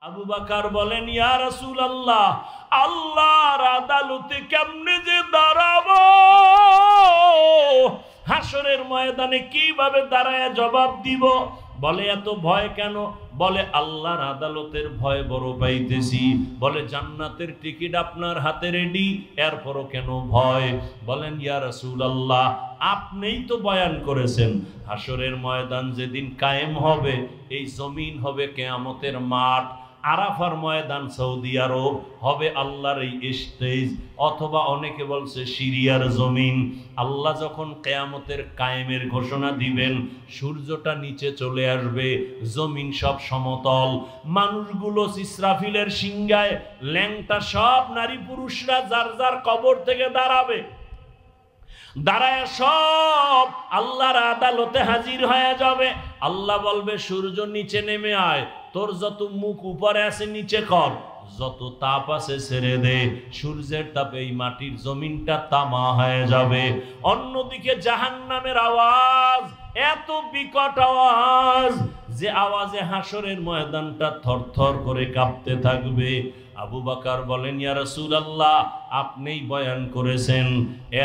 আবু বকর বলেন, ইয়া রাসূলুল্লাহ, আল্লাহর আদালতে কেমনে যে দাঁড়াবো? হাসরের ময়দানে কিভাবে দাঁড়ায় জবাব দিব? বলে, এত ভয় কেন? বলে, আল্লাহর আদালতের ভয় বড় পাইতেছি। বলে, জান্নাতের টিকিট আপনার হাতে রেডি, এরপরও কেন ভয়? বলেন, ইয়া রাসূলুল্লাহ, আপনিই তো বয়ান করেছেন হাসরের ময়দান যেদিন কায়েম হবে, এই জমিন হবে কিয়ামতের মাঠ, আরাফার ময়দান সৌদি আরব হবে আল্লাহর এই স্টেজ, অথবা অনেকে বলছে সিরিয়ার জমিন। আল্লাহ যখন কিয়ামতের কায়েমের ঘোষণা দিবেন, সূর্যটা নিচে চলে আসবে, জমিন সব সমতল, মানুষগুলো ইসরাফিলের সিংহায় ল্যাংটা সব নারী পুরুষরা যার যার কবর থেকে দাঁড়াবে, দাঁড়ায় সব আল্লাহর আদালতে হাজির হয়ে যাবে। আল্লাহ বলবে, সূর্য নিচে নেমে আয়, তোর যত মুখ উপরে আছে নিচে কর, যত তাপ আছে ছেড়ে দে। সূর্যের তাপে এই মাটির জমিনটা তামা হয়ে যাবে। অন্যদিকে জাহান্নামের আওয়াজ এত বিকট আওয়াজ যে আওয়াজে হাসরের ময়দানটা থরথর করে কাঁপতে থাকবে। আবু বকর বলেন, ইয়া রাসূলুল্লাহ, আপনিই বয়ান করেছেন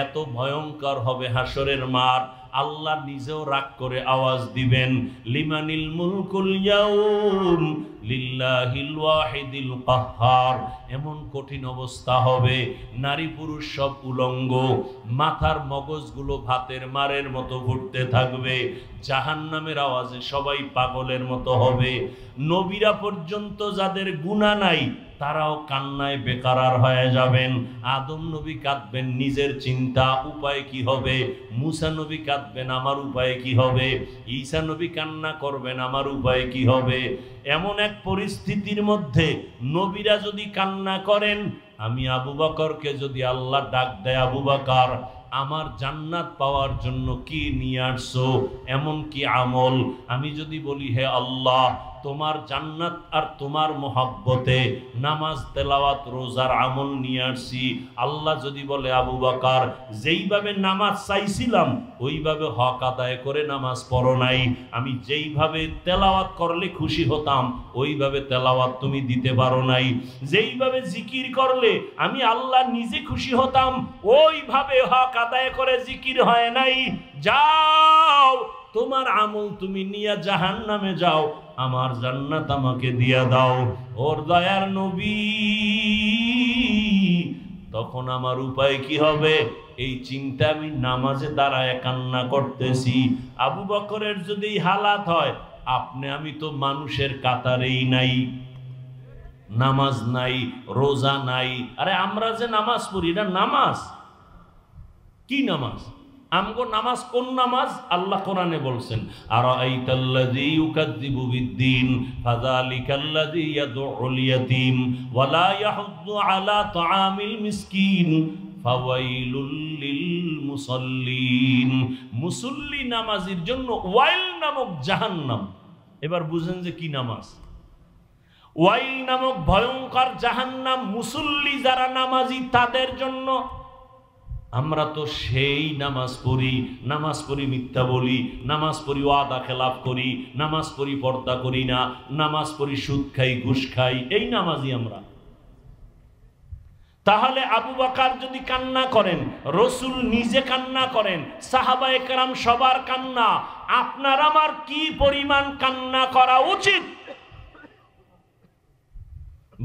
এত ভয়ঙ্কর হবে হাসরের মাঠ। আল্লাহ নিজেও রাগ করে আওয়াজ দিবেন, লিমানিল মুলকুল ইয়াউম লিল্লাহিল ওয়াহিদিল কাহ্হার। এমন কঠিন অবস্থা হবে, নারী পুরুষ সব উলঙ্গ, মাথার মগজগুলো ভাতের মারের মতো ঘুরতে থাকবে, জাহান্নামের আওয়াজে সবাই পাগলের মতো হবে। নবীরা পর্যন্ত যাদের গুনাহ নাই তারাও কান্নায় বেকারার হয়ে যাবেন। আদম নবী কাঁদবেন, নিজের চিন্তা উপায় কি হবে। মুসা নবী কাঁদবেন, আমার উপায় কি হবে। ঈসা নবী কান্না করবেন, আমার উপায় কি হবে। এমন এক পরিস্থিতির মধ্যে নবীরা যদি কান্না করেন, আমি আবু বকরকে যদি আল্লাহ ডাক দেয়, আবু বকর, আমার জান্নাত পাওয়ার জন্য কি নিয়ে আসছো, এমন কি আমল? আমি যদি বলি, হে আল্লাহ, তোমার জান্নাত আর তোমার মোহাব্বতে নামাজ, তেলাওয়াত, রোজার আমল নিয়ে আসছি। আল্লাহ যদি বলে, আবু বকর, যেইভাবে নামাজ চাইছিলাম ওইভাবে হক আদায় করে নামাজ পড়ো নাই, আমি যেইভাবে তেলাওয়াত করলে খুশি হতাম ওইভাবে তেলাওয়াত তুমি দিতে পারো নাই, যেইভাবে জিকির করলে আমি আল্লাহ নিজে খুশি হতাম ওইভাবে হক আদায় করে জিকির হয় নাই। যাও, তোমার আমল তুমি নিয়ে জাহান্নামে যাও, আমার জান্নাত আমাকে দিয়া দাও। ওর দয়ার নবী, তখন আমার উপায় কি হবে? এই চিন্তা আমি নামাজে দাঁড়ায় কান্না করতেছি। আবু বকরের যদি হালাত হয়, আপনি আমি তো মানুষের কাতারেই নাই, নামাজ নাই, রোজা নাই। আরে আমরা যে নামাজ পড়ি, এটা নামাজ? কি নামাজ? আমগো নামাজ কোন নামাজ? আল্লাহ কোরআনে বলছেন, আরাআইতাল্লাযী ইউকাযযিবু বিদ্দীন ফাযালিকাল্লাযী ইয়াদউল ইয়াতীম ওয়া লা ইয়াহুদ্দু আলা তাআমিল মিসকিন ফাওয়াইলুল লিল মুসাল্লিন। মুসল্লি নামাজির জন্য ওয়াইল নামক জাহান্নাম। এবার বুঝেন যে কি নামাজ। ওয়াইল নামক ভয়ঙ্কর জাহান্নাম মুসল্লি যারা নামাজি তাদের জন্য। আমরা তো সেই নামাজ পড়ি মিথ্যা বলি, নামাজ পড়ি ওয়াদা খেলাফ করি, নামাজ পড়ি পর্দা করি না, নামাজ পড়ি সুদ খাই, ঘুষ খাই, এই নামাজি আমরা। তাহলে আবু বকর যদি কান্না করেন, রাসূল নিজে কান্না করেন, সাহাবায়ে কেরাম সবার কান্না, আপনার আমার কি পরিমাণ কান্না করা উচিত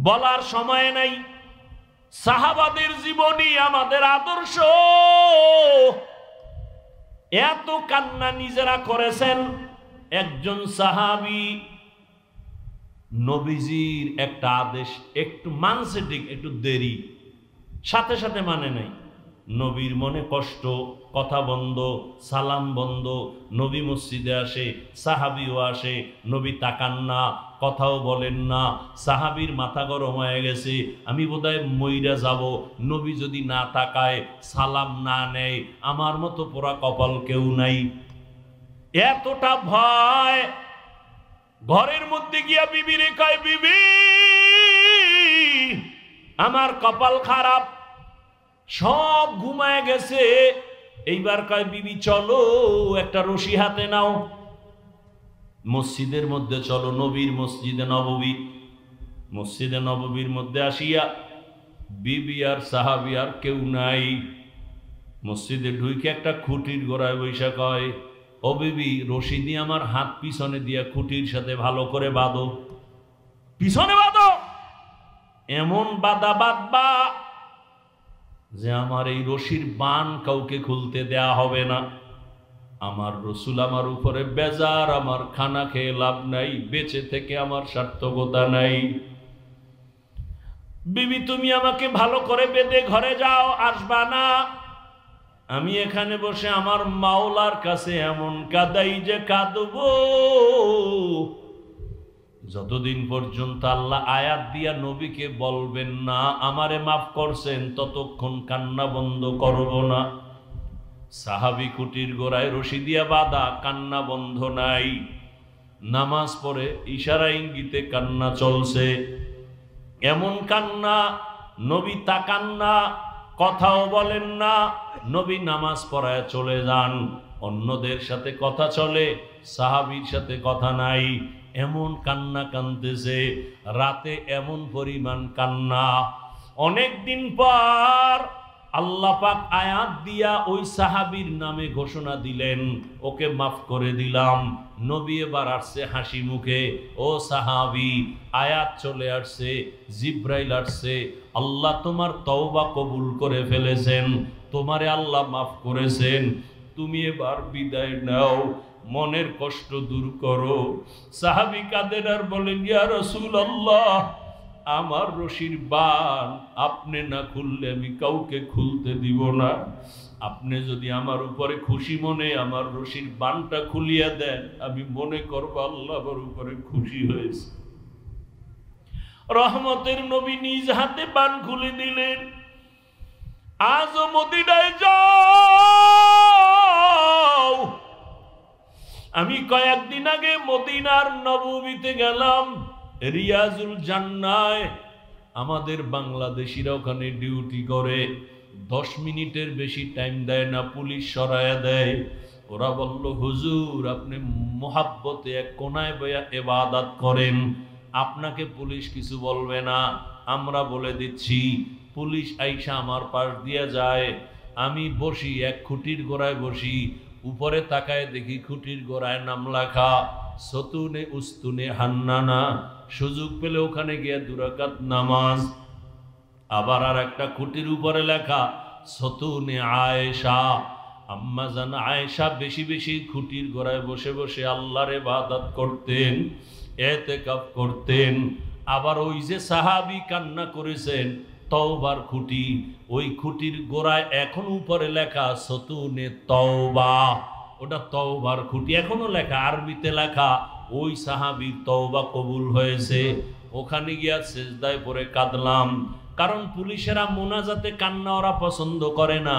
বলার সময় নাই। সাহাবাদের জীবনী আমাদের আদর্শ। এত কান্না নিজেরা করেছেন। একজন সাহাবী নবীজির একটা আদেশ একটু মানছে, ঠিক একটু দেরি, সাথে সাথে মানে নাই। নবীর মনে কষ্ট, কথা বন্ধ, সালাম বন্ধ। নবী মসজিদে আসে, সাহাবীও আসে, নবী তাকান না, কথাও বলেন না। সাহাবীর মাথা গরম হয়ে গেছে, আমি বোধহয় মইরা যাব, নবী যদি না তাকায়, সালাম না নেয়, আমার মতো পোড়া কপাল কেউ নাই। এতটা ভয়, ঘরের মধ্যে গিয়া বিবিরে কয়, বিবি আমার কপাল খারাপ, সব ঘুমায় গেছে। এইবার কয়, বিবি চলো, একটা রশি হাতে নাও, মসজিদের মধ্যে চলো, নবীর মসজিদে নববী। মসজিদে নববীর মধ্যে আসিয়া বিবি আর সাহাবী আর কেউ নাই। মসজিদে ঢুকে একটা খুঁটির গোড়ায় বৈশা কয়, ও বিবি, রশি দিয়ে আমার হাত পিছনে দিয়া খুঁটির সাথে ভালো করে বাঁধো, পিছনে বাঁধো, এমন বাঁধা বাঁধবা যে আমার এই রশির বান কাউকে খুলতে দেয়া হবে না। আমার রসুল আমার উপরে বেজার, আমার খানা খেয়ে লাভ নাই, বেঁচে থেকে আমার সার্থকতা নাই। বিবি, তুমি আমাকে ভালো করে বেঁধে ঘরে যাও, আসবা না। আমি এখানে বসে আমার মাওলার কাছে এমন কাঁদাই যে কাঁদবো, যতদিন পর্যন্ত আল্লাহ আয়াত দিয়া নবীকে বলবেন না আমারে মাফ করছেন, ততক্ষণ কান্না বন্ধ করব না। সাহাবী খুঁটির গোড়ায় রশি দিয়া বাঁধা, কান্না বন্ধ নাই। নামাজ পড়ে ইশারা ইঙ্গিতে কান্না চলছে। এমন কান্না, নবী তাকান না, কথাও বলেন না। নবী নামাজ পড়ায় চলে যান, অন্যদের সাথে কথা চলে, সাহাবীর সাথে কথা নাই। এমন কান্না কাঁদতেছে, রাতে এমন পরিমাণ কান্না। অনেক দিন পর আল্লাহ পাক আয়াত দিয়া ওই সাহাবীর নামে ঘোষণা দিলেন, ওকে মাফ করে দিলাম। নবী এবার আসছে হাসি মুখে, ও সাহাবী, আয়াত চলে আসছে, জিব্রাইল আসছে, আল্লাহ তোমার তওবা কবুল করে ফেলেছেন, তোমারে আল্লাহ মাফ করেছেন, তুমি এবার বিদায় নাও, মনের কষ্ট দূর করো। সাহাবী কাঁদেন আর বলেন, ইয়া রাসূলুল্লাহ, আমার রশির বান আপনি না খুললে আমি কাউকে খুলতে দিব না। আপনি যদি আমার উপরে খুশি মনে আমার রশির বানটা খুলিয়া দেন, আমি মনে করব আল্লাহ আমার উপরে খুশি হয়েছে। রহমতের নবী নিজ হাতে বান খুলে দিলেন। আজও মদিনায় যাও। আমি কয়েকদিন আগে মদিনার নববীতে গেলাম, রিয়াজুল জান্নায়। আমাদের বাংলাদেশিরা ওখানে ডিউটি করে, 10 মিনিটের বেশি টাইম দেয় না, পুলিশ সরায়া দেয়। ওরা বলল, হুজুর আপনি মোহাব্বতে এক কোনায় বয়া ইবাদত করেন, আপনাকে পুলিশ কিছু বলবে না। আমরা বলে দিচ্ছি, পুলিশ আইসা আমার পাশ দিয়ে যায়, আমি বসি এক খুঁটির গোড়ায় বসি, উপরে তাকায় দেখি খুঁটির গোড়ায় নাম লেখা সতুনে উস্তুনে হান্নানা। সুযোগ পেলে ওখানে গিয়ে 2 রাকাত নামাজ। আবার আর একটা খুঁটির উপরে লেখা সতুনে আয়েশা। আম্মা জান আয়েশা বেশি বেশি খুঁটির গোড়ায় বসে বসে আল্লাহর ইবাদত করতেন, ইতিকাফ করতেন। আবার ওই যে সাহাবী কান্না করেছেন তওবার খুঁটি, ওই খুঁটির গোড়ায় এখন উপরে লেখা সতুনে তওবা, ওটা তওবার খুঁটি এখনো লেখা, আরবিতে লেখা। ওই সাহাবীর তওবা কবুল হয়েছে। ওখানে গিয়া সিজদায় পড়ে কাঁদলাম, কারণ পুলিশেরা মোনাজাতে কান্না ওরা পছন্দ করে না,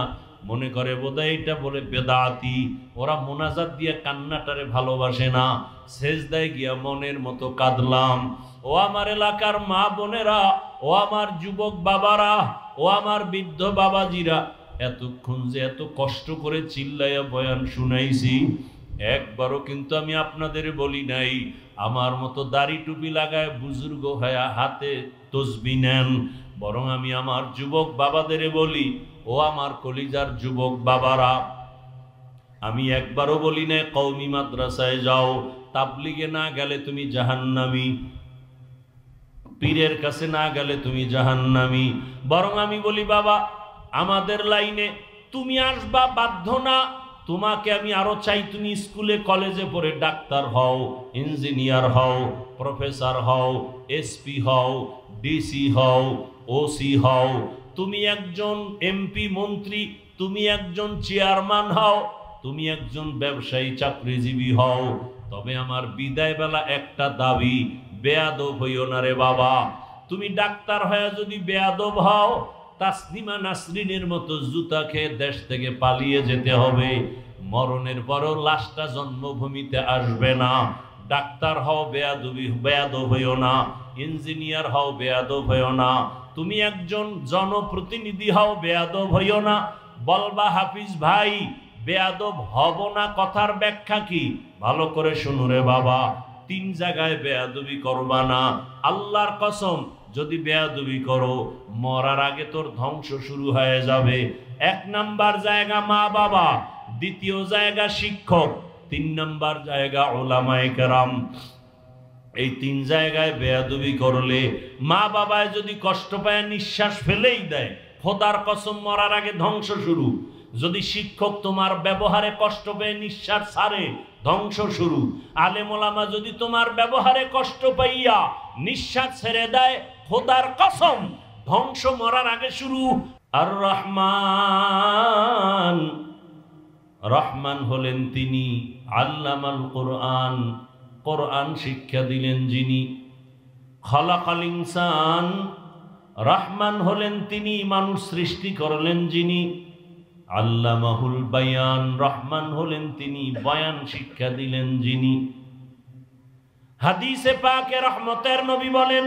মনে করে বোধহয় এটা বলে বেদাতি, ওরা মোনাজাত দিয়ে কান্নাটারে ভালোবাসে না। সিজদায় গিয়া মনের মতো কাঁদলাম। ও আমার এলাকার মা বোনেরা, ও আমার যুবক বাবারা, ও আমার বৃদ্ধ বাবাজিরা, এতক্ষণ যে এত কষ্ট করে চিল্লাইয়া বয়ান শুনাইছি, একবারও কিন্তু আমি আপনাদের বলি নাই আমার মতো দাড়ি টুপি লাগায় বুজুর্গ হয়ে হাতে তসবিহ নেন। বরং আমি আমার যুবক বাবাদের বলি, ও আমার কলিজার যুবক বাবারা, আমি একবারও বলি না কওমি মাদ্রাসায় যাও, তাবলিগে না গেলে তুমি জাহান্নামী, পীরের কাছে না গেলে তুমি জাহান্নামী। বরং আমি বলি, বাবা আমাদের লাইনে তুমি আসবা বাধ্য না, তোমাকে আমি আরো চাই তুমি স্কুলে কলেজে পড়ে ডাক্তার হও, ইঞ্জিনিয়ার হও, প্রফেসর হও, এসপি হও, ডিসি হও, ওসি হও, তুমি একজন এমপি মন্ত্রী, তুমি একজন চেয়ারম্যান হও, তুমি একজন ব্যবসায়ী চাকরিজীবী হও। তবে আমার বিদায় বেলা একটা দাবি, বেয়াদব হইও না রে বাবা। তুমি ডাক্তার হয়ে যদি বেয়াদব হও, তাসনিমা নাসরিনের মতো জুতা খেয়ে দেশ থেকে পালিয়ে যেতে হবে। মরণের পরও লাশটা জন্মভূমিতে আসবে না। ডাক্তার হও, বেয়াদব হইও না। ইঞ্জিনিয়ার হও, বেয়াদব হইও না। তুমি একজন জনপ্রতিনিধি হও, বেয়াদব হইও না। বলবা হাফিজ ভাই বেয়াদব হব না, কথার ব্যাখ্যা কি? ভালো করে শুনো রে বাবা। তিন জায়গায় বেয়াদবি করবা না। আল্লাহর কসম, যদি বেয়াদবি করো মরার আগে তোর ধ্বংস শুরু হয়ে যাবে। 1 নাম্বার জায়গা মা বাবা, 2য় জায়গা শিক্ষক, 3 নাম্বার জায়গা উলামায়ে কেরাম। এই 3 জায়গায় বেয়াদবি করলে, মা বাবায় যদি কষ্ট পায় নিঃশ্বাস ফেলেই দেয়, খোদার কসম মরার আগে ধ্বংস শুরু। যদি শিক্ষক তোমার ব্যবহারে কষ্ট পেয়ে নিঃশ্বাস ছাড়ে, ধ্বংস শুরু। আলেম ওলামা যদি তোমার ব্যবহারে কষ্ট পাইয়া নিঃশ্বাস ছেড়ে দেয়, খোদার কসম ধ্বংস মরার আগে শুরু। আর রহমান, রহমান হলেন তিনি আল্লামাল কোরআন, কোরআন শিক্ষা দিলেন যিনি। খালাকাল ইনসান, রহমান হলেন তিনি মানুষ সৃষ্টি করলেন যিনি। আল্লামাহুল বায়ান, রহমান হলেন তিনি বয়ান শিক্ষা দিলেন যিনি। হাদিসে পাকে রহমতের নবী বলেন,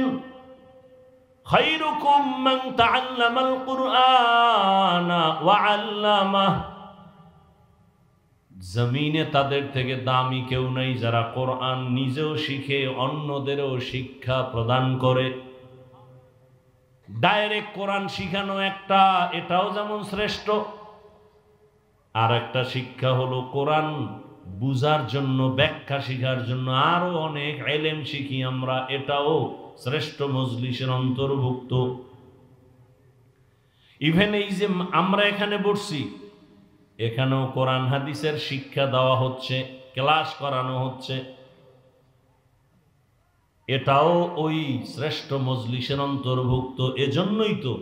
খায়রুকুম মান তাআল্লামাল কুরআনা ওয়া আল্লামাহ, জমিনে তাদের থেকে দামি কেউ নাই যারা কোরআন নিজেও শিখে অন্যদেরও শিক্ষা প্রদান করে। ডাইরেক্ট কোরআন শিখানো একটা, এটাও যেমন শ্রেষ্ঠ, আর একটা শিক্ষা হলো কোরআন বুঝার জন্য, ব্যাখ্যা শিখার জন্য আরো অনেক ইলম শিখি আমরা, এটাও শ্রেষ্ঠ মজলিসের অন্তর্ভুক্ত। ইভেন এই যে আমরা এখানে বসছি, এখানেও কোরআন হাদিসের শিক্ষা দেওয়া হচ্ছে, ক্লাস করানো হচ্ছে, এটাও ওই শ্রেষ্ঠ মজলিসের অন্তর্ভুক্ত। এজন্যই তো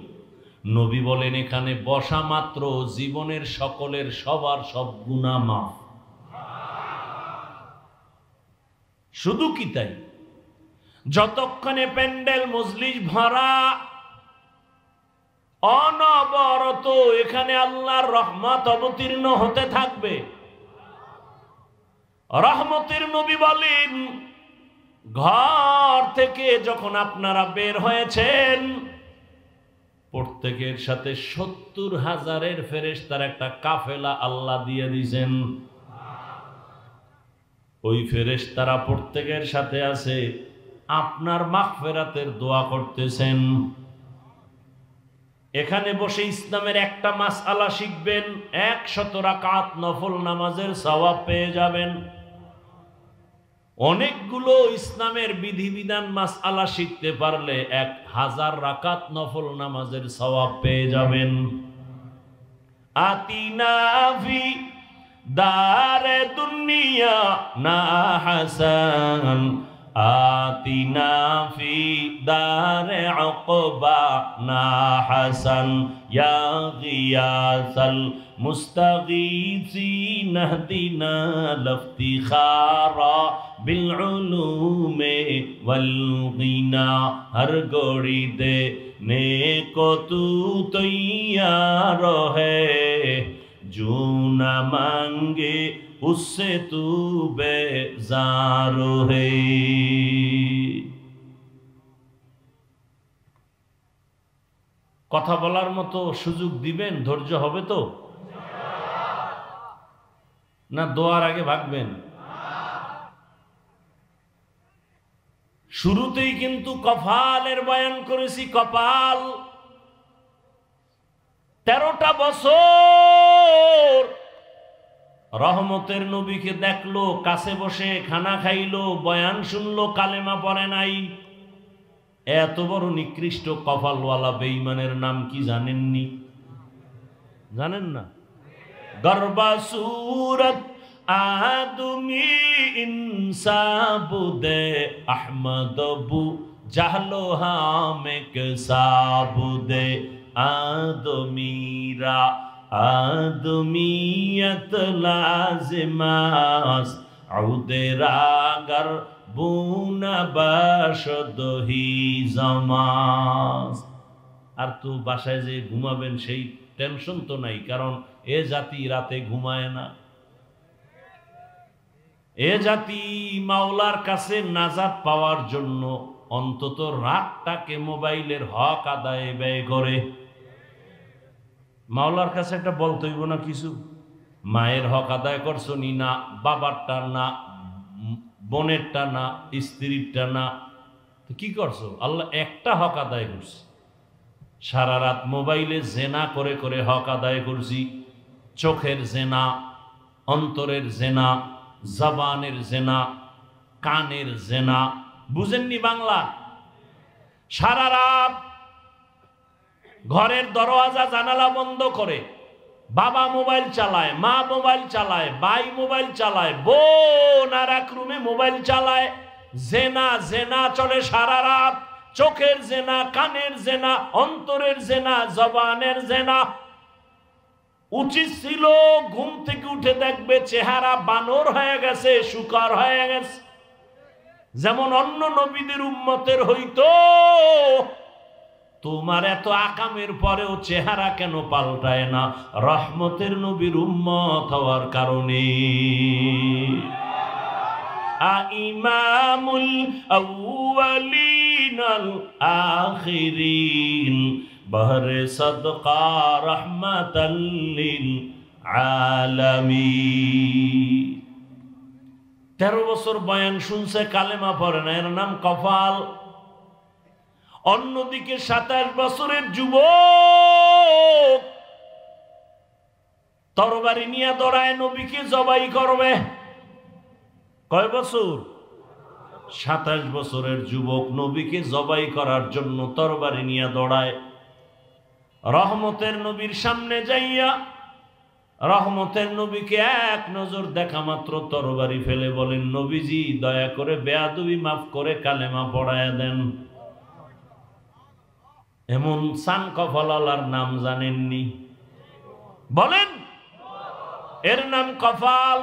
নবী বলেন, এখানে বসা মাত্র জীবনের সকলের সবার সব গুনাহ মাফ। শুধু কি তাই, যতক্ষণে প্যান্ডেল মজলিস ভরা, অনবরত এখানে আল্লাহর রহমত অবতীর্ণ হতে থাকবে। রহমতের নবী বলেন, ঘর থেকে যখন আপনারা বের হয়েছেন, প্রত্যেকের সাথে 70,000 ফেরেশতার একটা কাফেলা আল্লাহ দিয়ে দিয়েছেন। ওই ফেরেশতারা প্রত্যেকের সাথে আছে, আপনার মাগফিরাতের দোয়া করতেছেন। এখানে বসে ইসলামের একটা মাসআলা শিখবেন, 100 রাকাত নফল নামাজের সওয়াব পেয়ে যাবেন। অনেকগুলো ইসলামের বিধিবিধান মাসআলা শিখতে পারলে 1000 রাকাত নফল নামাজের সওয়াব পেয়ে যাবেন। আতিনা ফি দারে দুনিয়া না হাসান, আতিনা ফি দারে উকবা না হাসান, ইয়া গিয়াসাল মুস্তাগীসিন ইহদিনা লফতিখারা বিল উলুমে ওয়াল গিনা। হর গড়ি দে নেকো তু তৈয়ার হ্যায়, जो न मांगे उससे तू बेजार है। কথা বলার মতো সুযোগ দিবেন, ধৈর্য হবে তো না? দোয়ার আগে ভাগবেন? শুরুতেই কিন্তু কপালের বয়ান করেছি। কপাল 13টা বছর রহমতের নবীকে দেখলো, কাছে বসে খানা খাইলো, বয়ান শুনলো, কালেমা পড়ে নাই। এত বড় নিকৃষ্ট কপালওয়ালা বেঈমানের নাম কি জানেননি? জানেন না? গর্বা সুরত আদমি ইনসাবুদে আহমদবু জাহলো হামেক সাবুদে আদমিরা আদমিয়ত লাজিমাস আউদেরাগর বুনা বাসদহি জামাস। আর তো বাসায় যে ঘুমাবেন সেই টেনশন তো নাই, কারণ এ জাতি রাতে ঘুমায় না। এ জাতি মাওলার কাছে নাজাত পাওয়ার জন্য অন্তত রাতটাকে মোবাইলের হক আদায়ে ব্যয় করে। মাওলার কাছে একটা বলতে হইব না কিছু, মায়ের হক আদায় করছো নি, না বাবারটা, না বোনেরটা না, স্ত্রীরটা না, তো কি করছো? আল্লাহ একটা হক আদায় করছে। সারা রাত মোবাইলে জেনা করে করে হক আদায় করছি। চোখের জেনা, অন্তরের জেনা, জবানের জেনা, কানের জেনা। বুঝেননি বাংলা? সারা রাত ঘরের দরওয়াজা জানালা বন্ধ করে বাবা মোবাইল চালায়, মা মোবাইল চালায়, ভাই মোবাইল চালায়, বোন আর এক রুমে মোবাইল চালায়। জেনা জেনা চলে সারা রাত। চোখের জেনা, কানের জেনা, অন্তরের জেনা, জবানের জেনা। উচিত ছিল ঘুম থেকে উঠে দেখবে চেহারা বানর হয়ে গেছে, শুকর হয়ে গেছে। যেমন অন্য নবীদের উম্মতের হইতো। তোমার এত আকামের পরেও চেহারা কেন পাল্টায় না? রহমতের নবীর উম্মত হওয়ার কারণে। ইমামুল আউয়ালিন আল আখিরিন বহরে সদকা রহমাতাল লিল আলামিন। 13 বছর বয়ান শুনছে, কালেমা পড়ে না, এর নাম কফাল। অন্যদিকে 27 বছরের যুবক তরবারি নিয়ে দৌড়ায় নবীকে জবাই করবে। কয় বছর? 27 বছরের যুবক নবীকে জবাই করার জন্য তরবারি নিয়ে দৌড়ায়। রহমতের নবীর সামনে যাইয়া রহমতের নবীকে এক নজর দেখা মাত্র তরবারি ফেলে বলেন, নবীজি দয়া করে বেয়াদবি মাফ করে কালেমা পড়ায়া দেন। এমন সান কফালার নাম জানেননি? বলেন, এর নাম কফাল।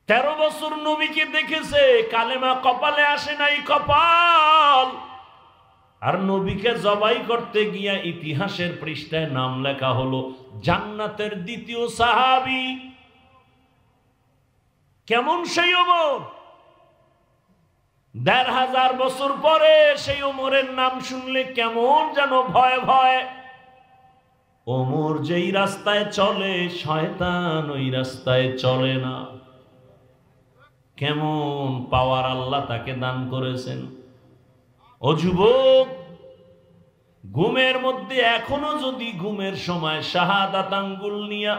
13 বছর নবীকে দেখেছে, কালেমা কপালে আসে নাই, কপাল। আর নবীকে জবাই করতে গিয়া ইতিহাসের পৃষ্ঠায় নাম লেখা হলো জান্নাতের দ্বিতীয় সাহাবী। কেমন সেই ওমর! 1500 বছর পরে সেই ওমরের নাম শুনলে কেমন যেন ভয় ভয়। ওমর যেই রাস্তায় চলে, শয়তান ওই রাস্তায় চলে না। কেমন পাওয়ার আল্লাহ তাকে দান করেছেন। ও যুবক, ঘুমের মধ্যে এখনো যদি ঘুমের সময় শাহাদাত আঙ্গুল নিয়া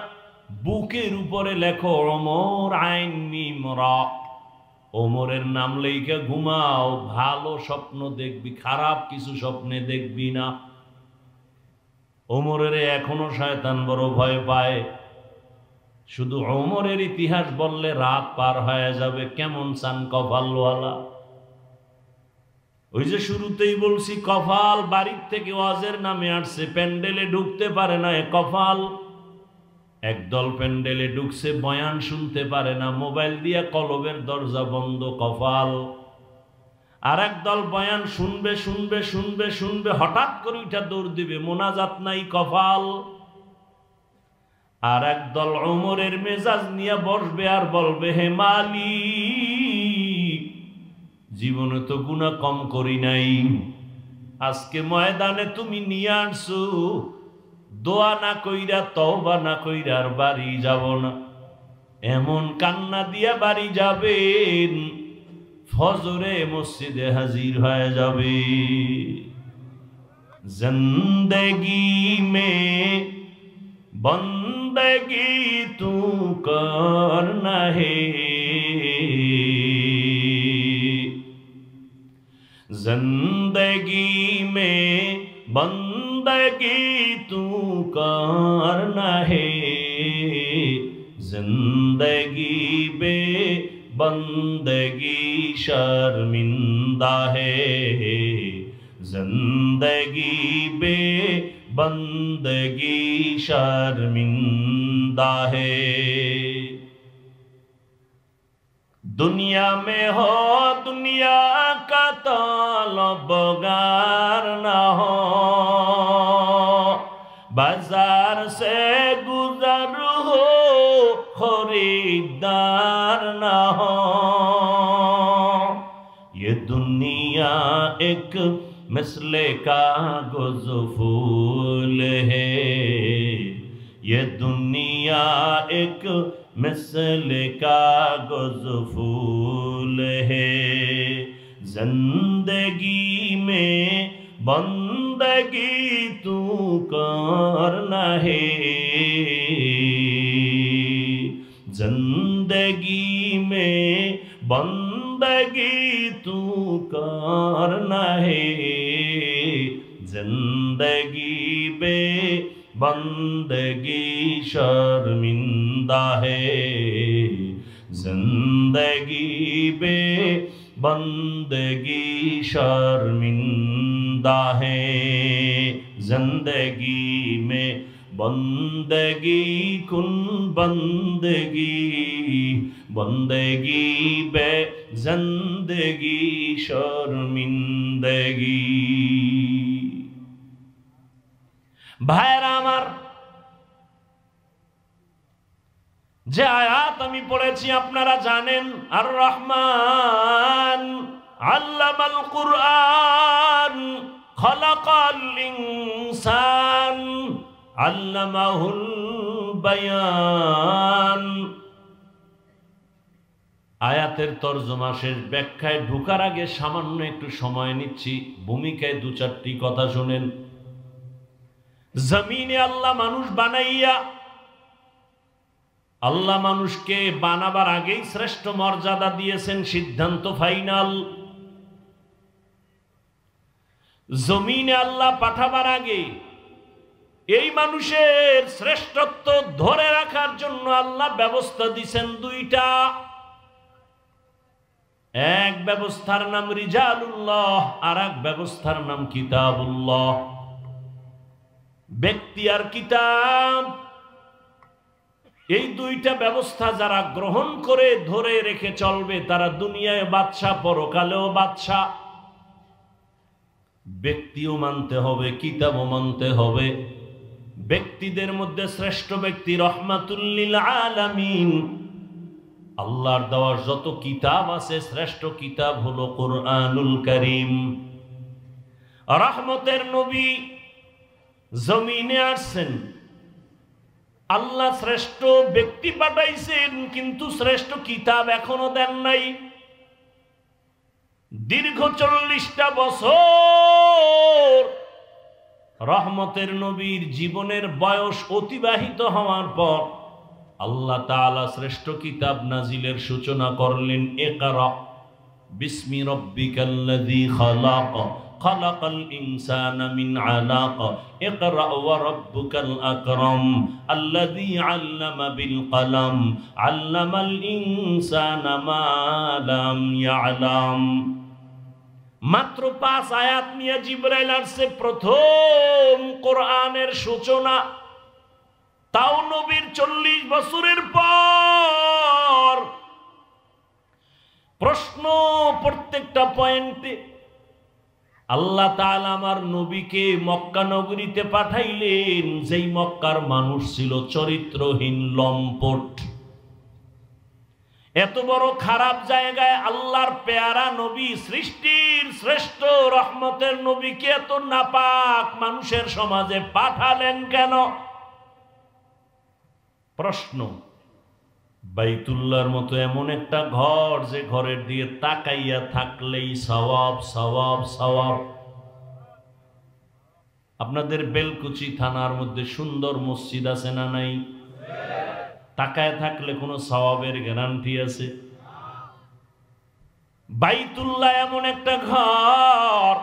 বুকের উপরে লেখো ওমর আইন মিমরা, ওমরের নাম লেখা ঘুমাও, ভালো স্বপ্ন দেখবি, খারাপ কিছু স্বপ্নে দেখবি না। ওমরের এখনো শয়তান বড় ভয় পায়। শুধু ওমরের ইতিহাস বললে রাত পার হয়ে যাবে। কেমন চান কপালওয়ালা! ওই যে শুরুতেই বলছি, কপাল বাড়ির থেকে ওয়াজের নামে আসছে, প্যান্ডেলে ঢুকতে পারে না, এ কপাল। একদল প্যান্ডেলে ঢুকছে, বয়ান শুনতে পারে না, মোবাইল দিয়া কলবের দরজা বন্ধ, কপাল। আর একদল বয়ান শুনবে শুনবে শুনবে শুনবে, হঠাৎ করে উঠা দৌড় দিবে, মোনাজাত নাই, কপাল। আর একদল ওমরের মেজাজ নিয়ে বসবে আর বলবে, হে মালিক, জীবনে তো গুনাহ কম করি নাই, আজকে ময়দানে তুমি নিয়ে আসছো, দোয়া না কইরা তওবা না কইরা আর বাড়ি যাব না। এমন কান্না দিয়া বাড়ি যাবেন, ফজরে মসজিদে হাজির হয়ে যাবে। জিন্দেগি মে বন্দগি তু করনা হে, जिंदगी में बंदगी तू करना है, जिंदगी बे बंदगी शर्मिंदा है, जिंदगी बे बंदगी शर्मिंदा है। दुनिया में हो दुनिया का तलबगार ना हो, बाजार से गुजर हो खरीदार ना हो। ये दुनिया एक मिसले कागज फूल है, ये दुनिया एक मिस्ल कागज फूल है जिंदगी में बंदगी तू करना है जिंदगी में बंदगी तू करना है जिंदगी बे बंदगी शर्मिंदा है जिंदगी बे बंदगी शर्मिंदा है जिंदगी में बंदगी कुन बंदगी बंदगी बे जिंदगी शर्मिंदगी। भाईरा आमार যে আয়াত আমি পড়েছি আপনারা জানেন, আর রহমান আল্লামাল কুরআন খালাকাল ইনসান আল্লামাহুল বায়ান। আয়াতের তরজমা শেষ, ব্যাখ্যায় ঢোকার আগে সামান্য একটু সময় নিচ্ছি, ভূমিকায় দু চারটি কথা শুনেন। জমিনে আল্লাহ মানুষ বানাইয়া, আল্লাহ মানুষকে বানাবার আগেই শ্রেষ্ঠ মর্যাদা দিয়েছেন, সিদ্ধান্ত ফাইনাল। জমিনে আল্লাহ পাঠাবার আগে এই মানুষের শ্রেষ্ঠত্ব ধরে রাখার জন্য আল্লাহ ব্যবস্থা দিয়েছেন দুইটা। এক ব্যবস্থার নাম রিজালুল্লাহ, আর এক ব্যবস্থার নাম কিতাবুল্লাহ। ব্যক্তি আর কিতাব, এই দুইটা ব্যবস্থা যারা গ্রহণ করে ধরে রেখে চলবে তারা দুনিয়ায় বাদশা, পরকালেও বাদশা। ব্যক্তিও মানতে হবে, কিতাবও মানতে হবে। ব্যক্তিদের মধ্যে শ্রেষ্ঠ ব্যক্তি রহমাতুল লিল আলামিন, আল্লাহর দেওয়া যত কিতাব আছে শ্রেষ্ঠ কিতাব হলো কুরআনুল কারীম। রহমতের নবী জমিনে আসছেন, আল্লাহ শ্রেষ্ঠ ব্যক্তি পাঠাইছেন, কিন্তু শ্রেষ্ঠ কিতাব এখনো দেন নাই। দীর্ঘ 40টা বছর রহমতের নবীর জীবনের বয়স অতিবাহিত হওয়ার পর আল্লাহ তাআলা শ্রেষ্ঠ কিতাব নাজিলের সূচনা করলেন। ইকরা বিসমি রাব্বিকাল্লাযী খালাক খালাকাল ইনসানা মিন আলাক ইকরা ওয়া রাব্বুকাল আকরাম আল্লাযী আল্লামা বিল কলম আল্লামাল ইনসানা মা লাম ইয়ালাম। মাত্র 5 আয়াত নিয়ে জিবরাইল আসছে, প্রথম কোরআনের সূচনা। তাও নবীর 40 বছরের পর প্রশ্ন প্রত্যেকটা পয়েন্টে। আল্লাহ তাআলা আমার নবীকে মক্কা নগরীতে পাঠাইলেন, যেই মক্কার মানুষ ছিল চরিত্রহীন, লম্পট। এত বড় খারাপ জায়গায় আল্লাহর পেয়ারা নবী, সৃষ্টির শ্রেষ্ঠ রহমতের নবীকে এত নাপাক মানুষের সমাজে পাঠালেন কেন? প্রশ্ন। বাইতুল্লাহর মতো এমন একটা ঘর, যে ঘরের দিয়ে তাকাইয়া থাকলেই সওয়াব সওয়াব সওয়াব। আপনাদের বেলকুচি থানার মধ্যে সুন্দর মসজিদ আছে না নাই? তাকায় থাকলে কোনো সওয়াবের গ্যারান্টি আছে? বাইতুল্লাহ এমন একটা ঘর,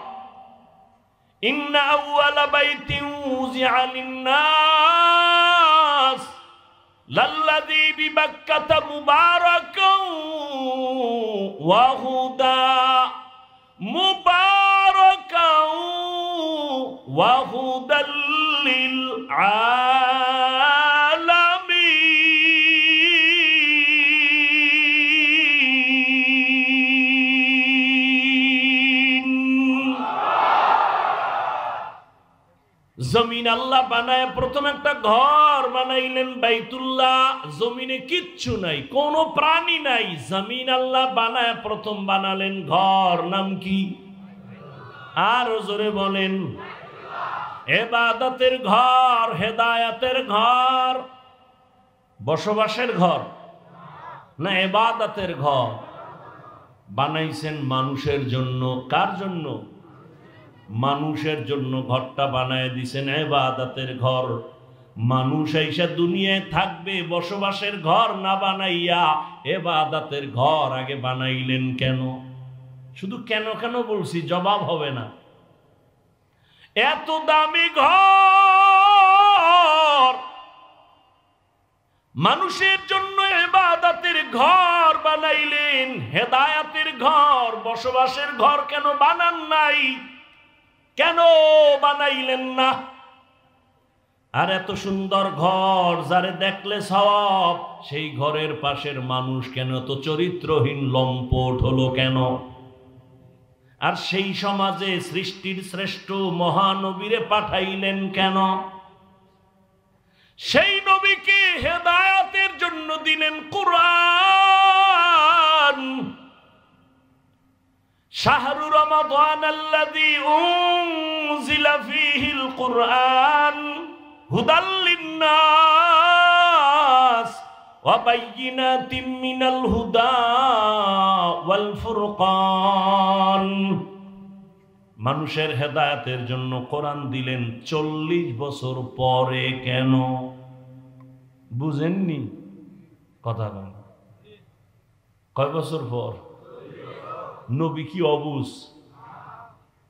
ইন্না আউয়ালা বাইতিন উযিআ লিন-নাস লাল্লাযী বিবাক্কাতা মুবারাকান ওয়া হুদা মুবারাকান ওয়া হুদাল লিল জমিন আল্লাহ বানায় প্রথম একটা ঘর বানাইলেন বাইতুল্লাহ। জমিনে কিচ্ছু নাই, কোনো প্রাণী নাই, জমিন আল্লাহ বানায় প্রথম বানালেন ঘর, নাম কি? আর জোরে বলেন। ইবাদতের ঘর, হেদায়েতের ঘর, বসবাসের ঘর। না ইবাদতের ঘর? বানাইছেন মানুষের জন্য। কার জন্য? মানুষের জন্য ঘরটা বানায় দিছেন ইবাদতের ঘর। মানুষ আইসা দুনিয়ায় থাকবে বসবাসের ঘর না বানাইয়া ইবাদতের ঘর আগে বানাইলেন কেন? শুধু কেন কেন বলছি, জবাব হবে না। এত দামি ঘর, মানুষের জন্য ইবাদতের ঘর বানাইলেন, হেদায়েতের ঘর, বসবাসের ঘর কেন বানান নাই? কেন বানাইলেন না? আর এত সুন্দর ঘর যারে দেখলে সওয়াব, সেই ঘরের পাশের মানুষ কেন তো চরিত্রহীন লম্পট হলো কেন? আর সেই সমাজে সৃষ্টির শ্রেষ্ঠ মহানবীরে পাঠাইলেন কেন? সেই নবীকে হেদায়েতের জন্য দিলেন কুরআন। শাহরু রমাদান আল্লাযী উনজিলা ফীহিল কুরআন হুদাল লিন্নাস ওয়া বাইয়িনাতিম মিনাল হুদা ওয়াল ফুরকান। মানুষের হেদায়েতের জন্য কোরআন দিলেন 40 বছর পরে কেন? বুঝেননি কথা? কয় বছর পর? নবী কি অবুঝ?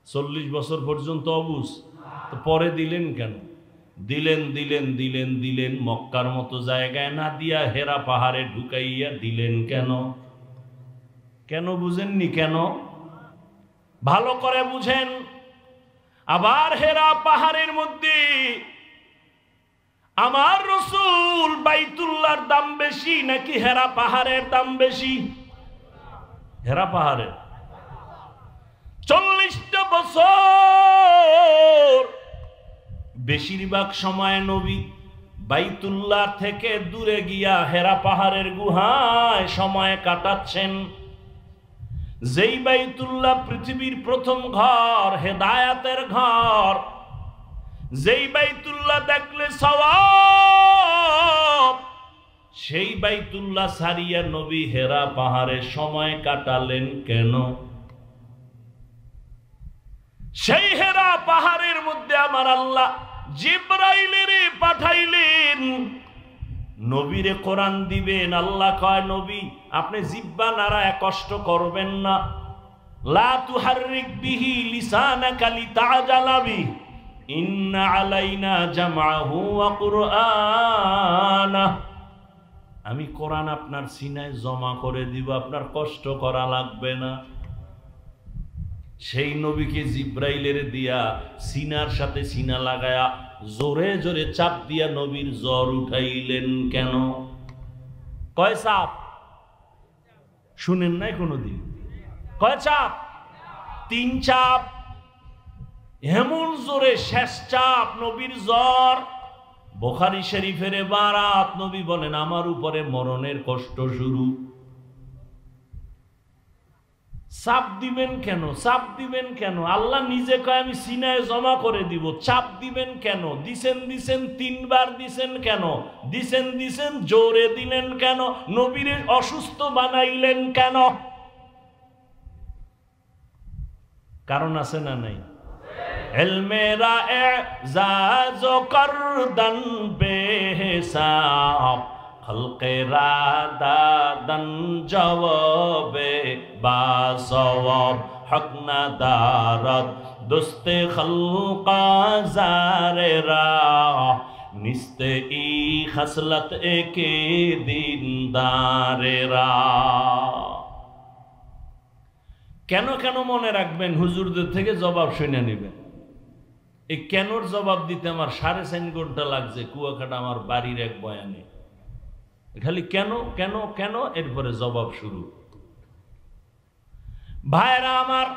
40 বছর পর্যন্ত অবুঝ? তো পরে দিলেন কেন? দিলেন মক্কার মতো জায়গায় না দিয়া হেরা পাহাড়ে ঢুকাইয়া দিলেন কেন? কেন বুঝেননি? কেন? ভালো করে বুঝেন। আবার হেরা পাহাড়ের মধ্যে আমার রাসূল বাইতুল্লাহর দাম বেশি নাকি হেরা পাহাড়ের দাম বেশি? হেরা পাহাড়ের। 40টা বছর বেশিরভাগ সময় নবী বাইতুল্লাহ থেকে দূরে গিয়া হেরা পাহাড়ের গুহায় সময় কাটাচ্ছেন। যেই বাইতুল্লাহ পৃথিবীর প্রথম ঘর, হেদায়েতের ঘর, যেই বাইতুল্লাহ দেখলে সওয়াব, সেই বাইতুল্লাহ ছাড়িয়া নবী হেরা পাহাড়ে সময় কাটালেন কেন? সেই হেরা পাহাড়ের মধ্যে আমার আল্লাহ জিবরাইলের পাঠাইলেন, নবীরে কোরআন দিবেন। আল্লাহ কয়, নবী আপনি জিহ্বা নাড়ায় কষ্ট করবেন না। লা তুহাররিক বিহি লিসানাকা লিতাজালা বিহি ইন্না আলাইনা জামআহু ওয়া কুরআনা। আমি কোরআন আপনার সিনায় জমা করে দিব, আপনার কষ্ট করা লাগবে না। সেই নবীকে জিব্রাইলের দিয়া সিনার সাথে সিনা লাগায়া জোরে জোরে চাপ দিয়া নবীর জ্বর উঠাইলেন কেন? কয় চাপ? শুনেন নাই কোনদিন? কয় চাপ? 3 চাপ। এমন জোরে শেষ চাপ, নবীর জ্বর। বুখারী শরীফের বারাত, নবী বলেন আমার উপরে মরণের কষ্ট শুরু। চাপ দিবেন কেন? চাপ দিবেন কেন? আল্লাহ নিজে কয় আমি সিনায় জমা করে দিব। চাপ দিবেন কেন? দিছেন 3 বার দিছেন কেন? দিছেন জোরে দিলেন কেন? নবীরে অসুস্থ বানাইলেন কেন? কারণ আছে না নাই? ইলমেরা এজাজ করদন বেহিসাব খলকেরা দাদন জওয়াবে বাসওয়াব হক না দারদ দুস্তে খলকা জারেরা নিস্তে ই খসলত একে দিনদারেরা। কেন কেন মনে রাখবেন, হুজুরদের থেকে জবাব শুনে নেবেন। এই কেনর জবাব দিতে আমার 3.5 ঘন্টা লাগছে কুয়াকাটা আমার বাড়ির এক বয়ানে। খালি কেন কেন কেন, এরপরে জবাব শুরু। ভাইরা আমার,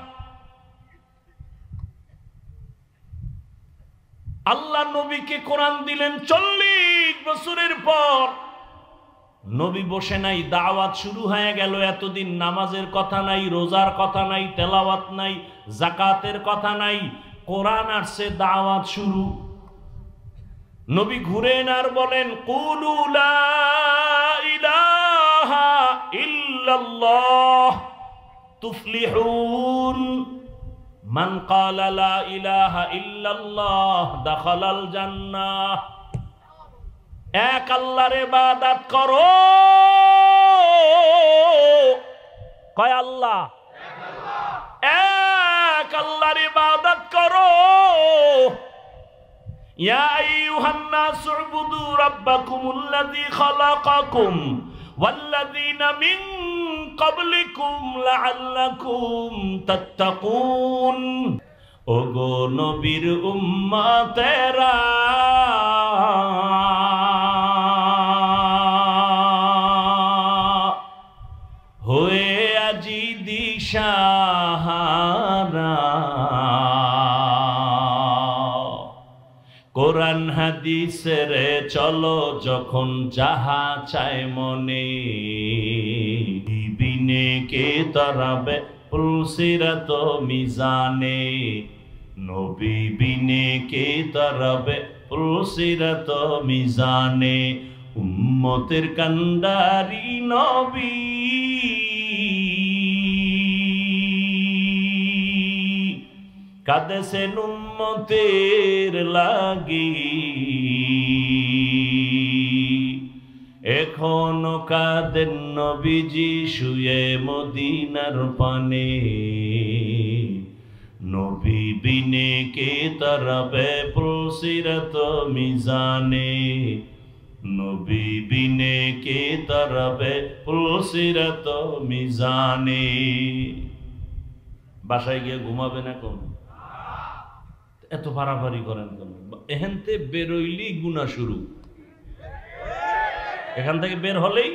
আল্লাহ নবীকে কোরআন দিলেন 40 বছরের পর। নবী বসে নাই, দাওয়াত শুরু হয়ে গেল। এতদিন নামাজের কথা নাই, রোজার কথা নাই, তেলাওয়াত নাই, যাকাতের কথা নাই, কোরআন আসছে, দাওয়াত শুরু। নবী ঘুরেন আর বলেন কুলু লা ইলাহা ইলাহা ইল্লাল্লাহ তুফলিহুন। মান ক্বালা লা ইলাহা ইল্লাল্লাহ দাখালাল জান্নাহ। এক আল্লাহর ইবাদত করো। কয় আল্লাহ? এক আল্লাহর ইবাদত করো। ইয়া আইয়ুহান নাস উবুদু রাব্বাকুমুল্লাযী খালাকাকুম ওয়াল্লাযীনা মিন ক্বাবলিকুম লাআল্লাকুম তাত্তাকুন। ওগো নবীর উম্মতেরা, হয়ে আজি দিশাহারা, কোরআন হাদিসের চলো যখন যাহা চায় মনে, বিনে কে তরাবে পুলসিরাত মিজানে, নবী বিনে কে তরাবে পুলসিরাত মিজানে। উম্মতের কান্ডারি নবী, কাঁদেছেন উম্মতের লাগি, এখনো কাঁদেন নবীজি শুয়ে মদিনার পানে। নবী বিনে কে তরাবে পুলসিরাত মিজানে, নবী বিনে কে তরাবে পুলসিরাত মিজানে। বাসায় গিয়ে ঘুমাবেন এখন? এত পারাপারি করেন কেন? এখানতে বেরোইলেই গুনাহ শুরু। এখান থেকে বের হলেই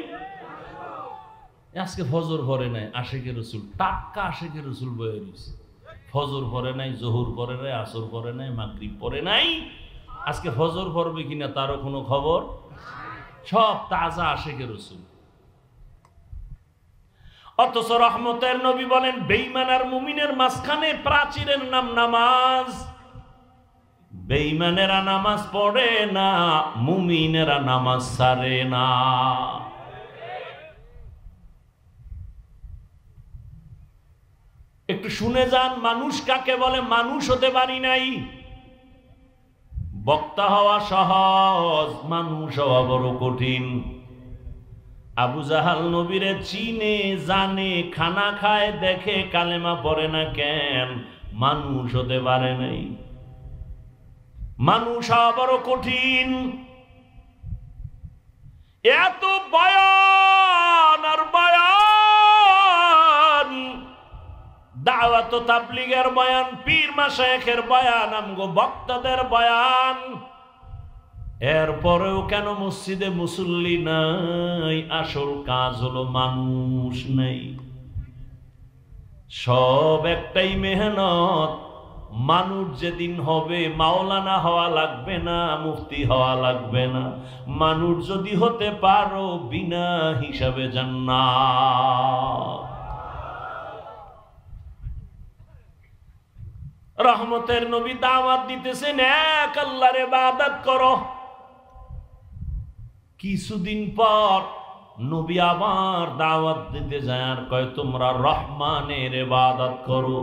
আজকে ফজর পড়ে নাই, আশিকে রসুল, টাটকা আশিকে রসুল বয়ে রয়েছে। ফজর পড়ে নাই, জোহর পড়ে নাই, আসর পড়ে নাই, মাগরিব পড়ে নাই। আজকে ফজর পড়বে কিনা তারও কোনো খবর। সব তাজা আশিকে রসুল। অথচ রহমতের নবী বলেন, বেঈমান আর মুমিনের মাঝখানে প্রাচীরের নাম নামাজ। বেঈমানেরা নামাজ পড়ে না, মুমিনেরা নামাজ ছাড়ে না। একটু শুনে যান, মানুষ কাকে বলে? মানুষ হতে পারি নাই। বক্তা হওয়া সহজ, মানুষ হওয়া বড় কঠিন। আবু জাহাল নবীরে চিনে জানে, খানা খায় দেখে, কালেমা পড়ে না কেন? মানুষ হতে পারে নাই। মানুষ হওয়া বড় কঠিন। এত বয়ান আর বয়ান, দাওয়াত ও তাবলীগের বয়ান, পীর মাশায়েখের বয়ান, আমগো বক্তাদের বয়ান, এরপরেও কেন মসজিদে মুসল্লি নাই? আসল কাজ হলো মানুষ নাই। সব একটাই মেহনত। মানুষ যেদিন হবে, মাওলানা হওয়া লাগবে না, মুফতি হওয়া লাগবে না। মানুষ যদি হতে পারো, বিনা হিসাবে জান্নাত। রহমতের নবী দাওয়াত দিতেছেন, এক আল্লাহর ইবাদত করো। কিছুদিন পর নবী আবার দাওয়াত দিতে যায়, আর কয় তোমরা রহমানের ইবাদত করো।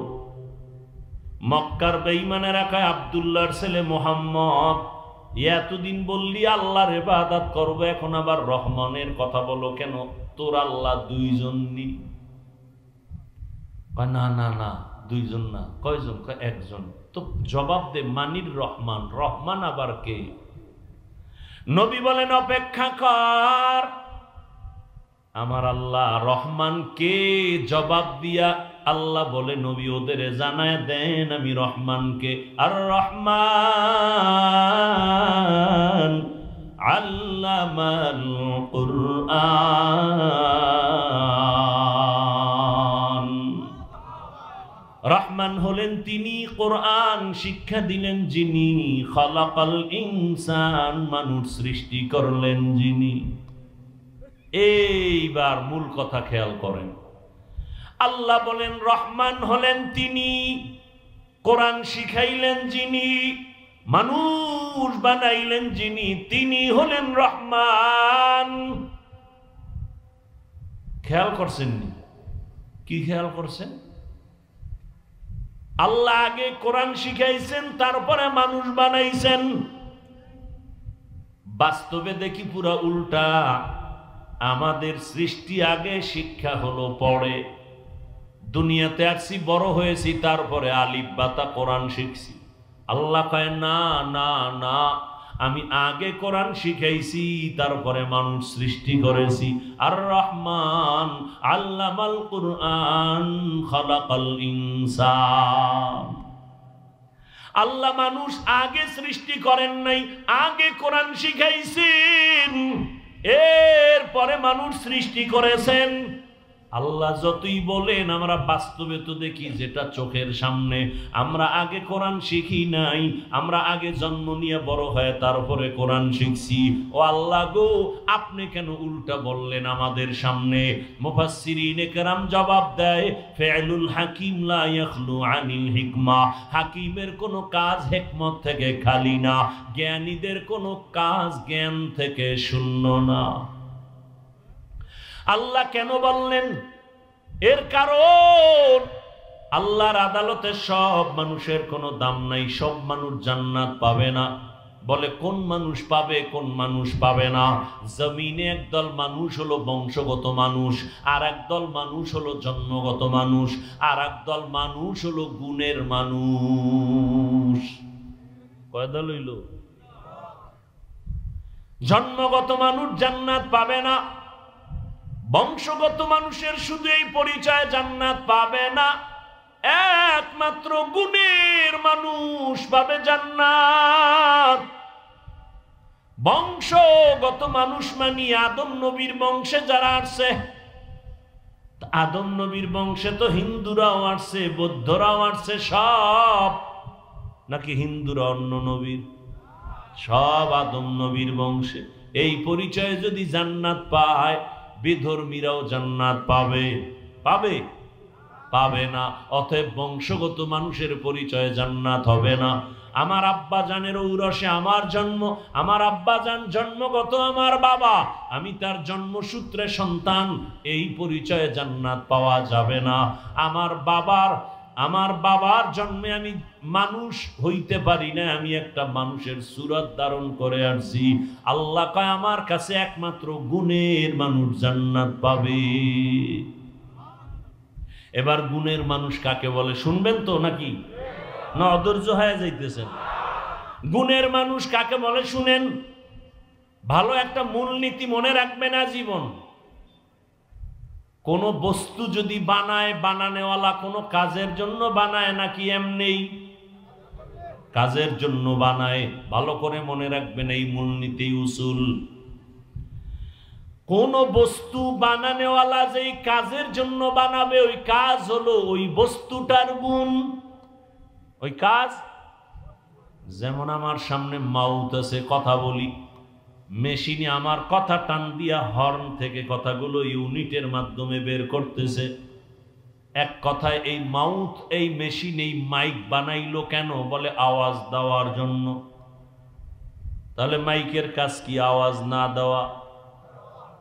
মক্কার বেঈমানেরা কয়, আব্দুল্লাহর ছেলে মুহাম্মদ, এতদিন বললি আল্লাহর ইবাদত করবো, এখন আবার রহমানের কথা বলো কেন? তোর আল্লাহ দুইজন নি? না না না, দুইজন না। কয়জন? একজন। তো জবাব দে, মানির রহমান, রহমান আবার কে? নবী বলেন, অপেক্ষা কর, আমার আল্লাহ রহমান কে জবাব দিয়া আল্লাহ বলে, নবী ওদের জানায় দেন আমি রহমানকে। আর রহমান আল্লামাল কুরআন। রহমান হলেন তিনি, কোরআন শিক্ষা দিলেন যিনি, খালাকাল ইনসান, মানুষ সৃষ্টি করলেন যিনি। এইবার মূল কথা খেয়াল করেন। আল্লাহ বলেন রহমান হলেন তিনি, কোরআন শিখাইলেন যিনি, মানুষ বানাইলেন যিনি, তিনি হলেন রহমান। খেয়াল করছেননি? কি খেয়াল করছেন? আল্লাহ আগে কোরআন শিখাইছেন, তারপরে মানুষ বানাইছেন। বাস্তবে দেখি পুরা উল্টা। আমাদের সৃষ্টি আগে, শিক্ষা হলো পরে। দুনিয়াতে আসছি, বড় হয়েছি, তারপরে আলিফ বাতা কোরআন শিখছি। আল্লাহ কয় না না না, আমি আগে কোরআন শিখাইছি, তারপরে মানুষ সৃষ্টি করেছি। আর রহমান আল্লামাল কুরআন খালাকাল ইনসান। আল্লাহ মানুষ আগে সৃষ্টি করেন নাই, আগে কোরআন শিখাইছেন, এরপরে মানুষ সৃষ্টি করেছেন। আল্লাহ যতই বলেন, আমরা বাস্তবে তো দেখি যেটা চোখের সামনে। আমরা আগে কোরআন শিখি নাই, আমরা আগে জন্ম নিয়ে বড় হয়ে তারপরে কোরআন শিখছি। ও আল্লাহ গো, আপনি কেন উল্টা বললেন আমাদের সামনে? মুফাসসিরিনে কেরাম জবাব দেয়, ফি'লুল হাকিম লা ইয়াখলু আনিল হিকমা। হাকিমের কোনো কাজ হিকমত থেকে খালি না, জ্ঞানীদের কোনো কাজ জ্ঞান থেকে শূন্য না। আল্লাহ কেন বললেন? এর কারণ আল্লাহর আদালতে সব মানুষের কোনো দাম নাই, সব মানুষ জান্নাত পাবে না। বলে কোন মানুষ পাবে, কোন মানুষ পাবে না? জমিনে একদল মানুষ হলো বংশগত মানুষ, আর একদল মানুষ হলো জন্মগত মানুষ, আর একদল মানুষ হলো গুণের মানুষ। কয় দল হইল? জন্মগত মানুষ জান্নাত পাবে না, বংশগত মানুষের শুধু এই পরিচয় জান্নাত পাবে না, একমাত্র গুণের মানুষ পাবে জান্নাত। বংশগত মানুষ মানে আদম নবীর বংশে যারা আসছে। আদম নবীর বংশে তো হিন্দুরাও আসছে, বৌদ্ধরাও আসছে, সব নাকি হিন্দুরা অন্য নবীর? সব আদম নবীর বংশে। এই পরিচয়ে যদি জান্নাত পায়, বিধর্মীরাও জান্নাত পাবে? পাবে? পাবে না। অতএব বংশগত মানুষের পরিচয়ে জান্নাত হবে না। আমার আব্বা জানের ঔরসে আমার জন্ম, আমার আব্বা জান জন্মগত আমার বাবা, আমি তার জন্মসূত্রে সন্তান, এই পরিচয়ে জান্নাত পাওয়া যাবে না। আমার বাবার জন্মে আমি মানুষ হইতে পারি না, আমি একটা মানুষের সুরত ধারণ করে আসছি। আল্লাহ কয় আমার কাছে একমাত্র গুণের মানুষ জান্নাত পাবে। এবার গুণের মানুষ কাকে বলে শুনবেন তো, নাকি না অধৈর্য হয়ে যাইতেছেন? গুণের মানুষ কাকে বলে শুনেন। ভালো একটা মূলনীতি মনে রাখবেন আজীবন। কোন বস্তু যদি বানায়, বানানেওয়ালা কোনো কাজের জন্য বানায় নাকি এমনি? কাজের জন্য বানায়। ভালো করে মনে রাখবেন এই মূলনীতি উসুল। কোন বস্তু বানানেওয়ালা যেই কাজের জন্য বানাবে, ওই কাজ হলো ওই বস্তুটার গুণ। ওই কাজ যেমন আমার সামনে মাউথ আছে, কথা বলি, মেশিনে আমার কথা টান দিয়া হর্ন থেকে কথাগুলো ইউনিটের মাধ্যমে বের করতেছে। এক কথায় এই মাউথ, এই মেশিন, এই মাইক বানাইলো কেন? বলে আওয়াজ দেওয়ার জন্য। তাহলে মাইকের কাজ কি? আওয়াজ না দেওয়া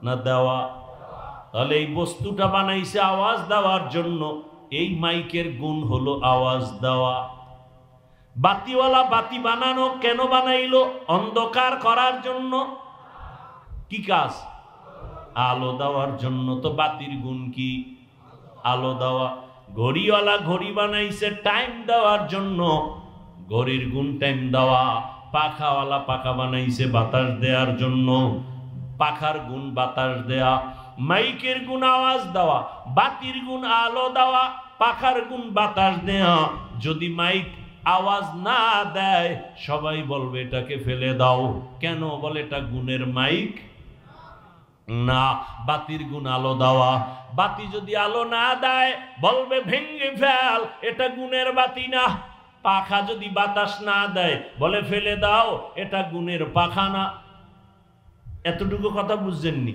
না দেওয়া? তাহলে এই বস্তুটা বানাইছে আওয়াজ দেওয়ার জন্য, এই মাইকের গুণ হলো আওয়াজ দেওয়া। বাতিওয়ালা বাতি বানানো কেন বানাইলো? অন্ধকার করার জন্য। কি কাজ? আলো দেওয়ার জন্য। তো বাতির গুণ কি? আলো দেওয়া। ঘড়িওয়ালা ঘড়ি বানাইছে টাইম দেওয়ার জন্য, ঘড়ির গুণ টাইম দেওয়া। পাখাওয়ালা পাখা বানাইছে বাতাস দেওয়ার জন্য, পাখার গুণ বাতাস দেয়া। মাইকের গুণ আওয়াজ দেওয়া, বাতির গুণ আলো দেওয়া, পাখার গুণ বাতাস দেয়া। যদি মাইক আওয়াজ না দেয়, সবাই বলবে এটাকে ফেলে দাও। কেন? বলে এটা গুণের মাইক না। বাতির গুণ আলো দেওয়া। বাতি যদি আলো না দেয়, বলবে ভেঙে ফেল, এটা গুণের বাতি না। পাখা যদি বাতাস না দেয়, বলে ফেলে দাও, এটা গুণের পাখা না। এতটুকু কথা বুঝছেননি?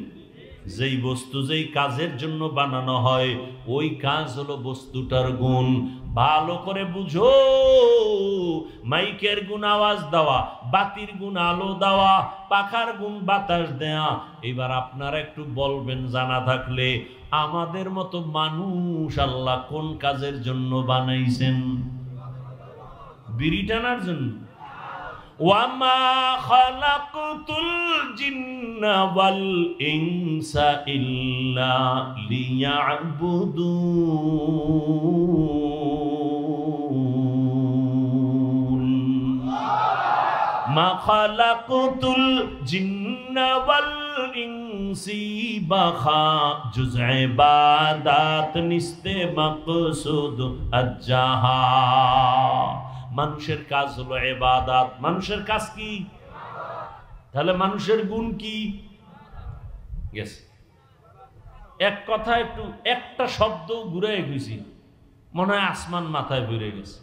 যেই বস্তু যেই কাজের জন্য বানানো হয়, ওই কাজ হলো বস্তুটার গুণ। ভালো করে বুঝো। মাইকের গুণ আওয়াজ দেওয়া, বাতির গুণ আলো দেওয়া, পাখার গুণ বাতাস দেয়া। এবার আপনারা একটু বলবেন জানা থাকলে, আমাদের মতো মানুষ আল্লাহ কোন কাজের জন্য বানাইছেন? বিড়ি টানার জন্য? ওয়ামা খালাকতুল জিন্না ওয়াল ইনসা ইল্লা লিয়াবুদুন। মা খালাকতুল জিন্না ওয়াল ইনসি বাখা জুজ ইবাদাত নিস্তে মাকসুদ আজ্জাহা। মানুষের কাজ হলো ইবাদত। মানুষের কাজ কি? তাহলে মানুষের গুণ কি? এক কথা একটু একটা শব্দ ঘুরে গেছি, মনে হয় আসমান মাথায় ঘুরে গেছে।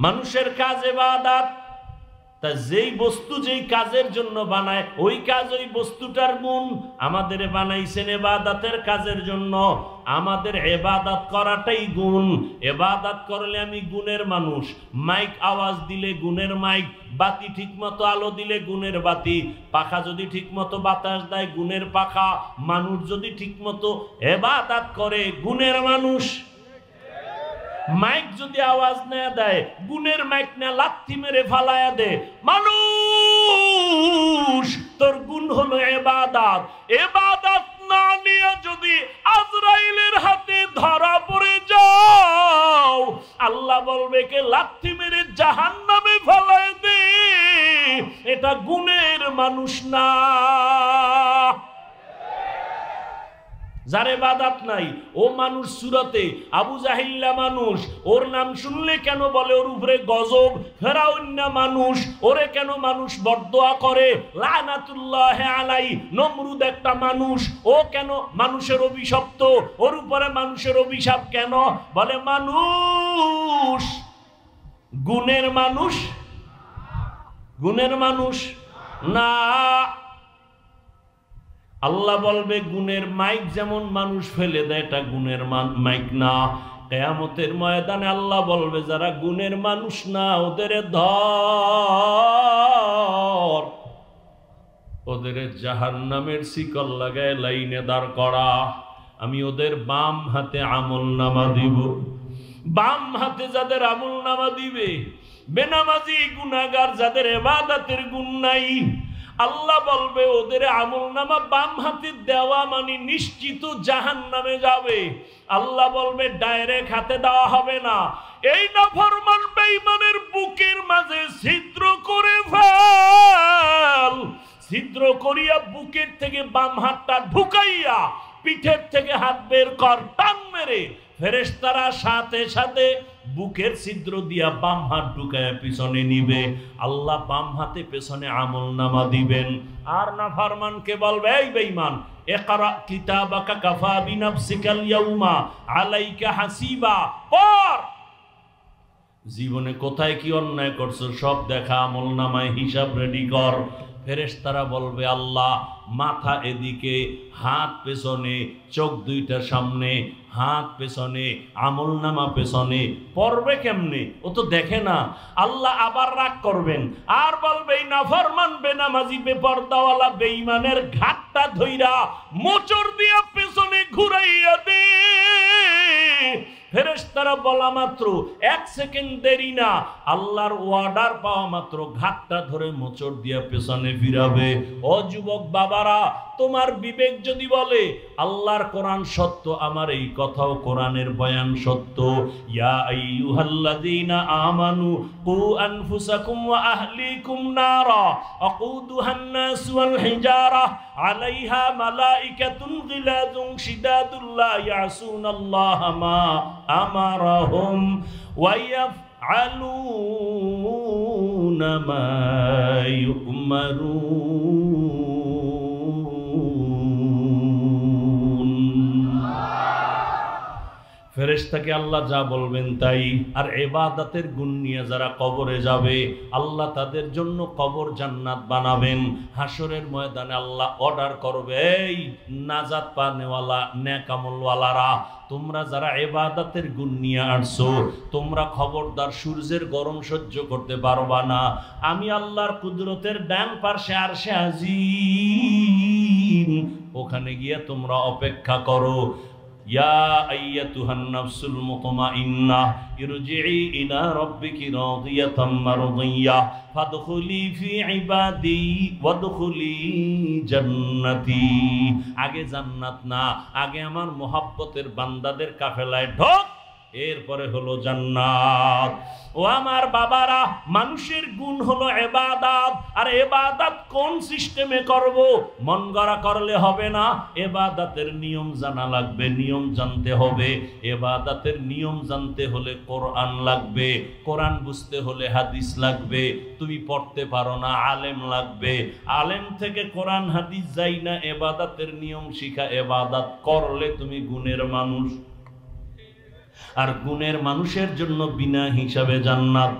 মানুষের কাজ ইবাদত। তা যেই বস্তু যেই কাজের জন্য বানায় ওই কাজ ওই বস্তুটার গুণ। আমাদের বানাইছেন ইবাদতের কাজের জন্য, আমাদের ইবাদত করাটাই গুণ। ইবাদত করলে আমি গুণের মানুষ। মাইক আওয়াজ দিলে গুণের মাইক, বাতি ঠিকমতো আলো দিলে গুণের বাতি, পাখা যদি ঠিকমতো বাতাস দেয় গুণের পাখা, মানুষ যদি ঠিকমতো ইবাদত করে গুণের মানুষ। মাইক যদি আওয়াজ না দেয় গুণের মাইক না লাথি মেরে ফালায়া দে। মানুষ তোর গুণ হলো ইবাদত। ইবাদত না নিয়ে যদি আজরাইলের হাতে ধরা পড়ে যাও আল্লাহ বলবে কে লাথি মেরে জাহান্নামে ফালায়া দে। এটা গুণের মানুষ না। যার ইবাদত নাই ও মানুষ সুরতে আবু জাহিল্লা মানুষ, ওর নাম শুনলে কেন বলে ওর উপরে গজব। ফেরাউন না মানুষ, ওরে কেন মানুষ বরদোয়া করে লানাতুল্লাহ আলাই। নমরুদ একটা মানুষ, ও কেন মানুষের অভিশপ্ত, ওর উপরে মানুষের অভিশাপ কেন? বলে মানুষ গুণের মানুষ, গুণের মানুষ না। আল্লাহ বলবে গুণের মাইক যেমন মানুষ ফেলে দেয় এটা গুণের মাইক না। কিয়ামতের ময়দানে আল্লাহ বলবে যারা গুণের মানুষ না ওদের ধর, ওদের জাহান্নামের শিকল লাগায় লাইনে দাঁড় করা। আমি ওদের বাম হাতে আমলনামা দিব। বাম হাতে যাদের আমলনামা দিবে, বেনামাজি গুনাহগার যাদের ইবাদতের গুণ নাই, আল্লাহ বলবে ওদের আমলনামা বাম হাতে দেওয়া মানে নিশ্চিত জাহান্নামে যাবে। আল্লাহ বলবে ডাইরেক্ট হাতে দেওয়া হবে না। এই নাফরমান বেঈমানের বুকের মাঝে ছিদ্র করে ফেল। ছিদ্র করিয়া বুকের থেকে বাম হাতটা ঢুকাইয়া পিঠের থেকে হাত বের কর, টান মেরে ফেরেশতারা সাথে সাথে বুকের ছিদ্র দিয়া বাম হাত ঢুকায় পিছনে নিবে। আল্লাহ বাম হাতে পেছনে আমলনামা দিবেন। আর নাফরমানকে বলবে এই বেঈমান ইকরা কিতাবাকা কাফা বিনাফসিকাল ইয়াউমা আলাইকা হাসিবা, পড় জীবনে কোথায় কি অন্যায় করছো সব দেখা, আমলনামায় হিসাব রেডি কর। ফেরেশতারা বলবে আল্লাহ মাথা এদিকে, হাত পেছনে, চোখ দুইটা সামনে, হাত পেছনে, আমলনামা পেছনে, পড়বে কেমনে? ও তো দেখে না। আল্লাহ আবার রাগ করবেন আর বলবে নাফরমান বেনামাজি বেপরদাওয়ালা বেঈমানের ঘাটটা ধইরা মোচড় দিয়া পেছনে ঘুরাইয়া দে। ফেরেশতারা বলা মাত্র 1 সেকেন্ড দেরি না, আল্লাহর অর্ডার পাওয়া মাত্র ঘাটটা ধরে মোচড় দিয়া পেছনে ফিরাবে। ও যুবক বাবারা, তোমার বিবেক যদি বলে আল্লাহর কোরআন সত্য, আমার এই কথাও কোরআনের বয়ান সত্য। ইয়া আইয়ুহাল্লাযীনা আমানু কু আনফুসাকুম ওয়া আহলিকুম নারা আকুদুহান নাস ওয়াল হিজারা আলাইহা মালাইকাতুন গিলাযুন শিদাদুল লা ইয়াসুনাল্লাহা মা আমারাহুম ওয়া ইয়াফআলুনা মা ইউমারুন। ফেরেশতাকে আল্লাহ যা বলবেন তাই। আর ইবাদতের গুণ নিয়ে যারা কবরে যাবে আল্লাহ তাদের জন্য কবর জান্নাত বানাবেন। হাসরের ময়দানে আল্লাহ অর্ডার করবে, এই নাজাত পানেওয়ালা নেক আমলওয়ালারা, তোমরা যারা ইবাদতের গুণ নিয়ে আসছো তোমরা খবরদার সূর্যের গরম সহ্য করতে পারবা না। আমি আল্লাহর কুদরতের ডান পাশে আরশে আজিম ওখানে গিয়ে তোমরা অপেক্ষা করো। ইয়া আইয়াতুহান নাফসুল মুতমাইন্নাহ ইরজিই ইলা রাব্বিকি রাদিয়াতাম মারদিয়াহ ফাদখুলি ফি ইবাদি ওয়াদখুলি জান্নাতি। আগে জান্নাত না, আগে আমার মোহাব্বতের বান্দাদের কাফেলায় ঢোক, এরপরে হলো জান্নাত। ও আমার বাবারা, মানুষের গুণ হলো ইবাদত। আর ইবাদত কোন সিস্টেমে করব? মন গড়া করলে হবে না, ইবাদতের নিয়ম জানা লাগবে, নিয়ম জানতে হবে। ইবাদতের নিয়ম জানতে হলে কোরআন লাগবে, কোরআন বুঝতে হলে হাদিস লাগবে। তুমি পড়তে পারো না, আলেম লাগবে, আলেম থেকে কোরআন হাদিস যাই না, ইবাদতের নিয়ম শিখা। ইবাদত করলে তুমি গুণের মানুষ, আর গুণের মানুষের জন্য বিনা হিসাবে জান্নাত।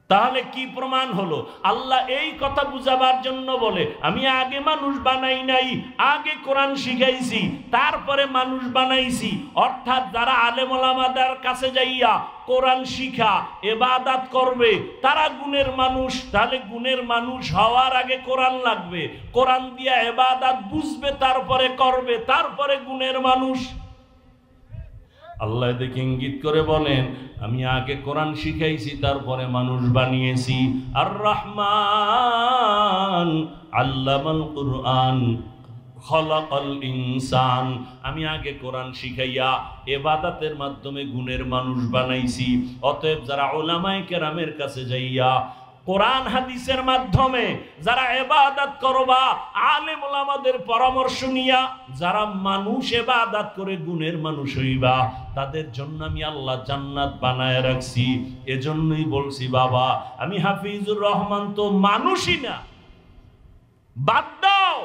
তাহলে কি প্রমাণ হলো? আল্লাহ এই কথা বুঝাবার জন্য বলে, আমি আগে মানুষ বানাই নাই, আগে কোরআন শিখাইছি, তারপরে মানুষ বানাইছি। অর্থাৎ যারা আলেম ওলামাদের কাছে যাইয়া কোরআন শিখা ইবাদত করবে তারা গুণের মানুষ। তাহলে গুণের মানুষ হওয়ার আগে কোরআন লাগবে, কোরআন দিয়া ইবাদত বুঝবে, তারপরে করবে, তারপরে গুণের মানুষ। আল্লাহ দেখে ইঙ্গিত করে বলেন, আমি আগে কোরআন শিখাইছি, তারপরে মানুষ বানিয়েছি। আর রহমান আল্লামাল কুরআন খলাকাল ইনসান। আমি আগে কোরআন শিখাইয়া ইবাদতের মাধ্যমে গুণের মানুষ বানাইছি। অতএব যারা উলামায়ে কেরামের কাছে যাইয়া কোরআন হাদিসের মাধ্যমে যারা ইবাদত করবা, আলেম ওলামাদের পরামর্শ নিয়া যারা মানুষ ইবাদত করে গুণের মানুষ হইবা, তাদের জন্য আমি আল্লাহ জান্নাত বানায় রাখছি। এজন্যই বলছি বাবা, আমি হাফিজুর রহমান তো মানুষই না, বাদ দাও।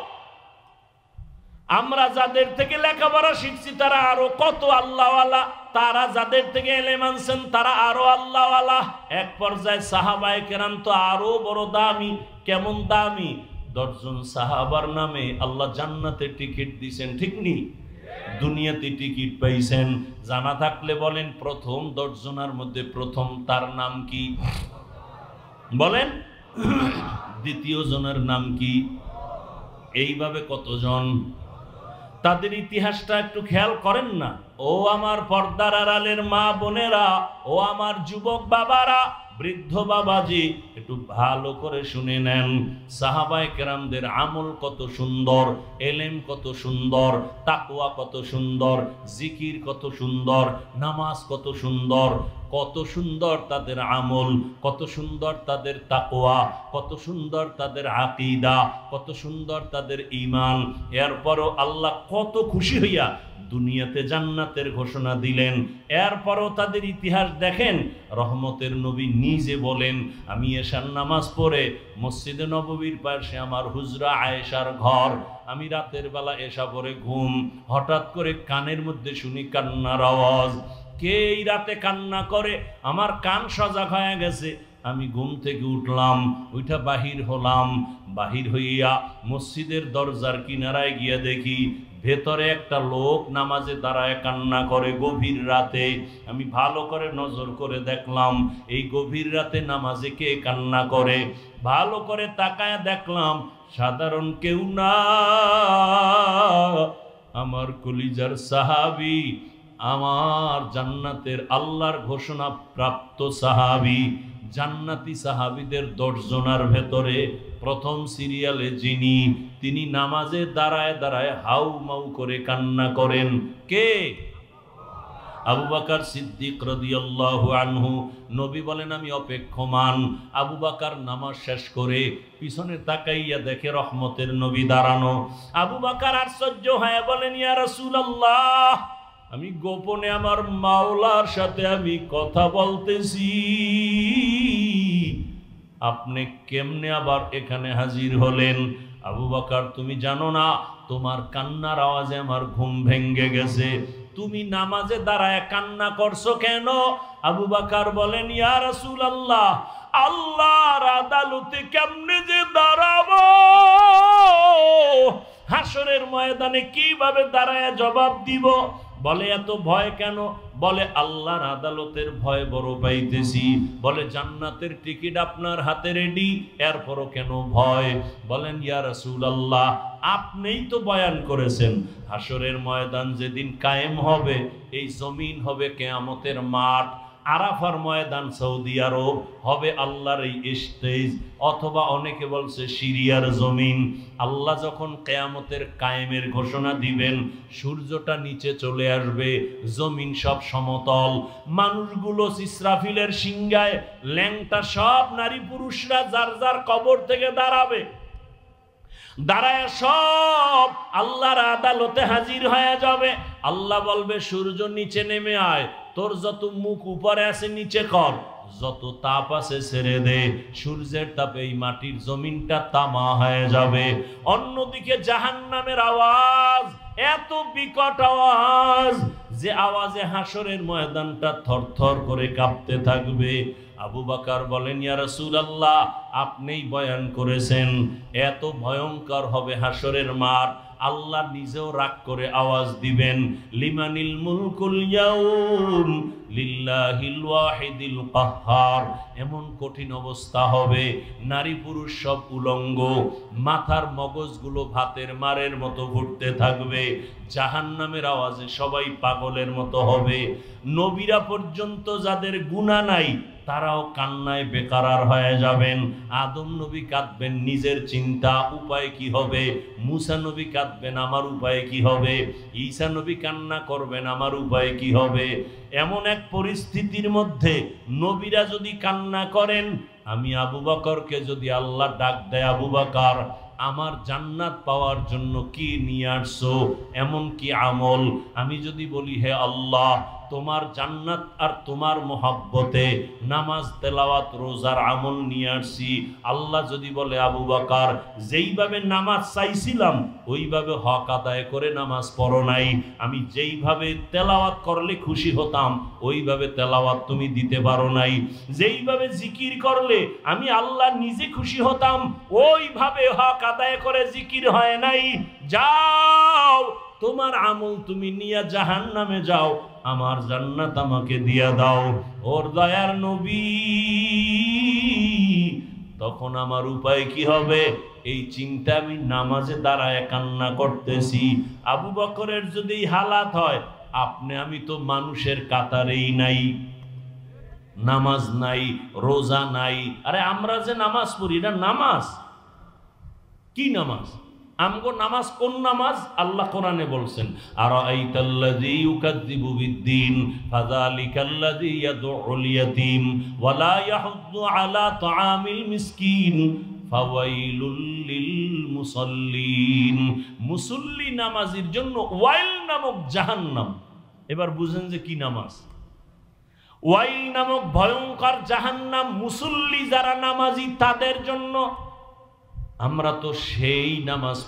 আমরা যাদের থেকে লেখাপড়া শিখছি তারা আরো কত আল্লাহওয়ালা, তারা যাদের থেকে ইলম আনছেন তারা আরো আল্লাহওয়ালা। এক পর্যায়ে সাহাবায়ে কেরাম তো আরো বড় দামি। কেমন দামি? 10 জন সাহাবার নামে আল্লাহ জান্নাতে টিকিট দিয়েছেন, ঠিক নি? দুনিয়াতে টিকিট পাইছেন। জানা থাকলে বলেন, প্রথম 10 জনের মধ্যে প্রথম তার নাম কি বলেন? দ্বিতীয় জনের নাম কি? এইভাবে কতজন? তাদের ইতিহাসটা একটু খেয়াল করেন না। ও আমার পর্দার আড়ালের মা বোনেরা, ও আমার যুবক বাবারা, বৃদ্ধ বাবাজি, একটু ভালো করে শুনে নেন। সাহাবায়ে কেরামদের আমল কত সুন্দর, এলেম কত সুন্দর, তাকওয়া কত সুন্দর, জিকির কত সুন্দর, নামাজ কত সুন্দর, কত সুন্দর তাদের আমল, কত সুন্দর তাদের তাকওয়া, কত সুন্দর তাদের আকীদা, কত সুন্দর তাদের ঈমান। এরপরও আল্লাহ কত খুশি হইয়া দুনিয়াতে জান্নাতের ঘোষণা দিলেন। এরপরও তাদের ইতিহাস দেখেন। রহমতের নবী নিজে বলেন, আমি এশার নামাজ পড়ে মসজিদে নববীর পাশে আমার হুজরা আয়েশার ঘর, আমি রাতের বেলা এশা পরে ঘুম, হঠাৎ করে কানের মধ্যে শুনি কান্নার আওয়াজ। কে এই রাতে কান্না করে? আমার কান সজাগ হয়ে গেছে। আমি ঘুম থেকে উঠলাম, ওইটা বাহির হলাম। বাহির হইয়া মসজিদের দরজার কিনারায় গিয়া দেখি ভেতরে একটা লোক নামাজে দাঁড়ায় কান্না করে গভীর রাতে। আমি ভালো করে নজর করে দেখলাম, এই গভীর রাতে নামাজে কে কান্না করে। ভালো করে তাকায় দেখলাম সাধারণ কেউ না, আমার কলিজার সাহাবী, আমার জান্নাতের আল্লাহর ঘোষণা প্রাপ্ত সাহাবী। জান্নাতি সাহাবীদের 10 জনের ভেতরে প্রথম সিরিয়ালে যিনি, তিনি নামাজে দাঁড়ায় দাঁড়ায় হাউ মাউ করে কান্না করেন। কে? আবু বকর সিদ্দিক রাদিয়াল্লাহু আনহু। নবী বলেন, আমি অপেক্ষমান। আবু বকর নামাজ শেষ করে পিছনে তাকাইয়া দেখে রহমতের নবী দাঁড়ানো। আবু বকর আশ্চর্য হয়ে বলেন, ইয়া রাসূলুল্লাহ, আমি গোপনে আমার মাওলার সাথে আমি কথা বলতেছি, আপনি কেমনে আবার এখানে হাজির হলেন? আবু বকর, তুমি জানো না তোমার কান্নার আওয়াজে আমার ঘুম ভেঙে গেছে, তুমি নামাজে দাঁড়ায় কান্না করছো কেন? আবু বকর বলেন, ইয়া রাসূলুল্লাহ, আল্লাহর আদালতে কেমনে যে দাঁড়াবো, হাসরের ময়দানে কিভাবে দাঁড়ায় জবাব দিব? বলে, এত ভয় কেন? বলে আল্লাহর আদালতের ভয় বড় পাইতেছি। বলে জান্নাতের টিকিট আপনার হাতে রেডি, এরপরও কেন ভয়? বলেন ইয়া রাসূলুল্লাহ, আপনিই তো বয়ান করেছেন হাসরের ময়দান যেদিন কায়েম হবে, এই জমিন হবে কিয়ামতের মাঠ, আরাফার ময়দান সৌদি আরব হবে আল্লাহর এই স্টেজ, অথবা অনেকে বলছে সিরিয়ার জমিন। আল্লাহ যখন কিয়ামতের কায়েমের ঘোষণা দিবেন, সূর্যটা নিচে চলে আসবে, জমিন সব সমতল, মানুষগুলো ইসরাফিলের সিংহায় ল্যাংটা সব নারী পুরুষরা যার যার কবর থেকে দাঁড়াবে, দাঁড়ায় সব আল্লাহর আদালতে হাজির হয়ে যাবে। আল্লাহ বলবে সূর্য নিচে নেমে আয়, তোর যত মুখ উপরে আছে নিচে কর, যত তাপ আছে ছেড়ে দে। সূর্যের তাপে এই মাটির জমিনটা তামা হয়ে যাবে। অন্যদিকে জাহান্নামের আওয়াজ এত বিকট আওয়াজ যে আওয়াজে হাসরের ময়দানটা থরথর করে কাঁপতে থাকবে। আবু বকর বলেন ইয়া রাসূলুল্লাহ, আপনিই বয়ান করেছেন এত ভয়ঙ্কর হবে হাসরের মাঠ। আল্লাহ নিজেও রাগ করে আওয়াজ দিবেন, লিমানিল মুলকুল ইয়াউম লিল্লাহিল ওয়াহিদিল কাহ্হার। এমন কঠিন অবস্থা হবে, নারী পুরুষ সব উলঙ্গ, মাথার মগজগুলো ভাতের মারের মতো ঘুরতে থাকবে, জাহান্নামের আওয়াজে সবাই পাগলের মতো হবে। নবীরা পর্যন্ত যাদের গুনাহ নাই তারাও কান্নায় বেকারার হয়ে যাবেন। আদম নবী কাঁদবেন নিজের চিন্তা, উপায় কি হবে। মুসা নবী কাঁদবেন আমার উপায় কি হবে। ঈসা নবী কান্না করবেন আমার উপায় কি হবে। এমন এক পরিস্থিতির মধ্যে নবীরা যদি কান্না করেন, আমি আবু বকরকে যদি আল্লাহ ডাক দেয়, আবু বকর আমার জান্নাত পাওয়ার জন্য কি নিয়ে আসছো, এমন কি আমল? আমি যদি বলি হে আল্লাহ তোমার জান্নাত আর তোমার মোহাব্বতে নামাজ তেলাওয়াত রোজার আমল নিয়ে আসছি, আল্লাহ যদি বলে আবু বকর যেইভাবে নামাজ চাইছিলাম ওইভাবে হক আদায় করে নামাজ পড়ো নাই, আমি যেইভাবে তেলাওয়াত করলে খুশি হতাম ওইভাবে তেলাওয়াত তুমি দিতে পারো নাই, যেইভাবে জিকির করলে আমি আল্লাহ নিজে খুশি হতাম ওইভাবে হক আদায় করে জিকির হয় নাই, যাও তোমার আমল তুমি নিয়ে জাহান্নামে যাও, আমার জান্নাত আমাকে দিয়া দাও। ওর দয়ার নবী তখন আমার উপায় কি হবে এই চিন্তা আমি নামাজে দাঁড়ায় কান্না করতেছি। আবু বকরের যদি হালাত হয়, আপনি আমি তো মানুষের কাতারেই নাই, নামাজ নাই, রোজা নাই। আরে আমরা যে নামাজ পড়ি এটা নামাজ কি? নামাজ আমগো নামাজ কোন নামাজ? আল্লাহ কোরআনে বলছেন আরাআইতাল্লাযী ইউকাযযিবু বিদ্দীন ফাযালিকাল্লাযী ইয়াদউল ইয়াতীম ওয়া লা ইয়াহুদ্দু আলা তাআমিল মিসকিন ফাওয়াইলুল লিল মুসাল্লিন। মুসল্লি নামাজীর জন্য ওয়াইল নামক জাহান্নাম। এবার বুঝেন যে কি নামাজ। ওয়াইল নামক ভয়ঙ্কর জাহান্নাম মুসল্লি যারা নামাজি তাদের জন্য। আমরা তো সেই নামাজ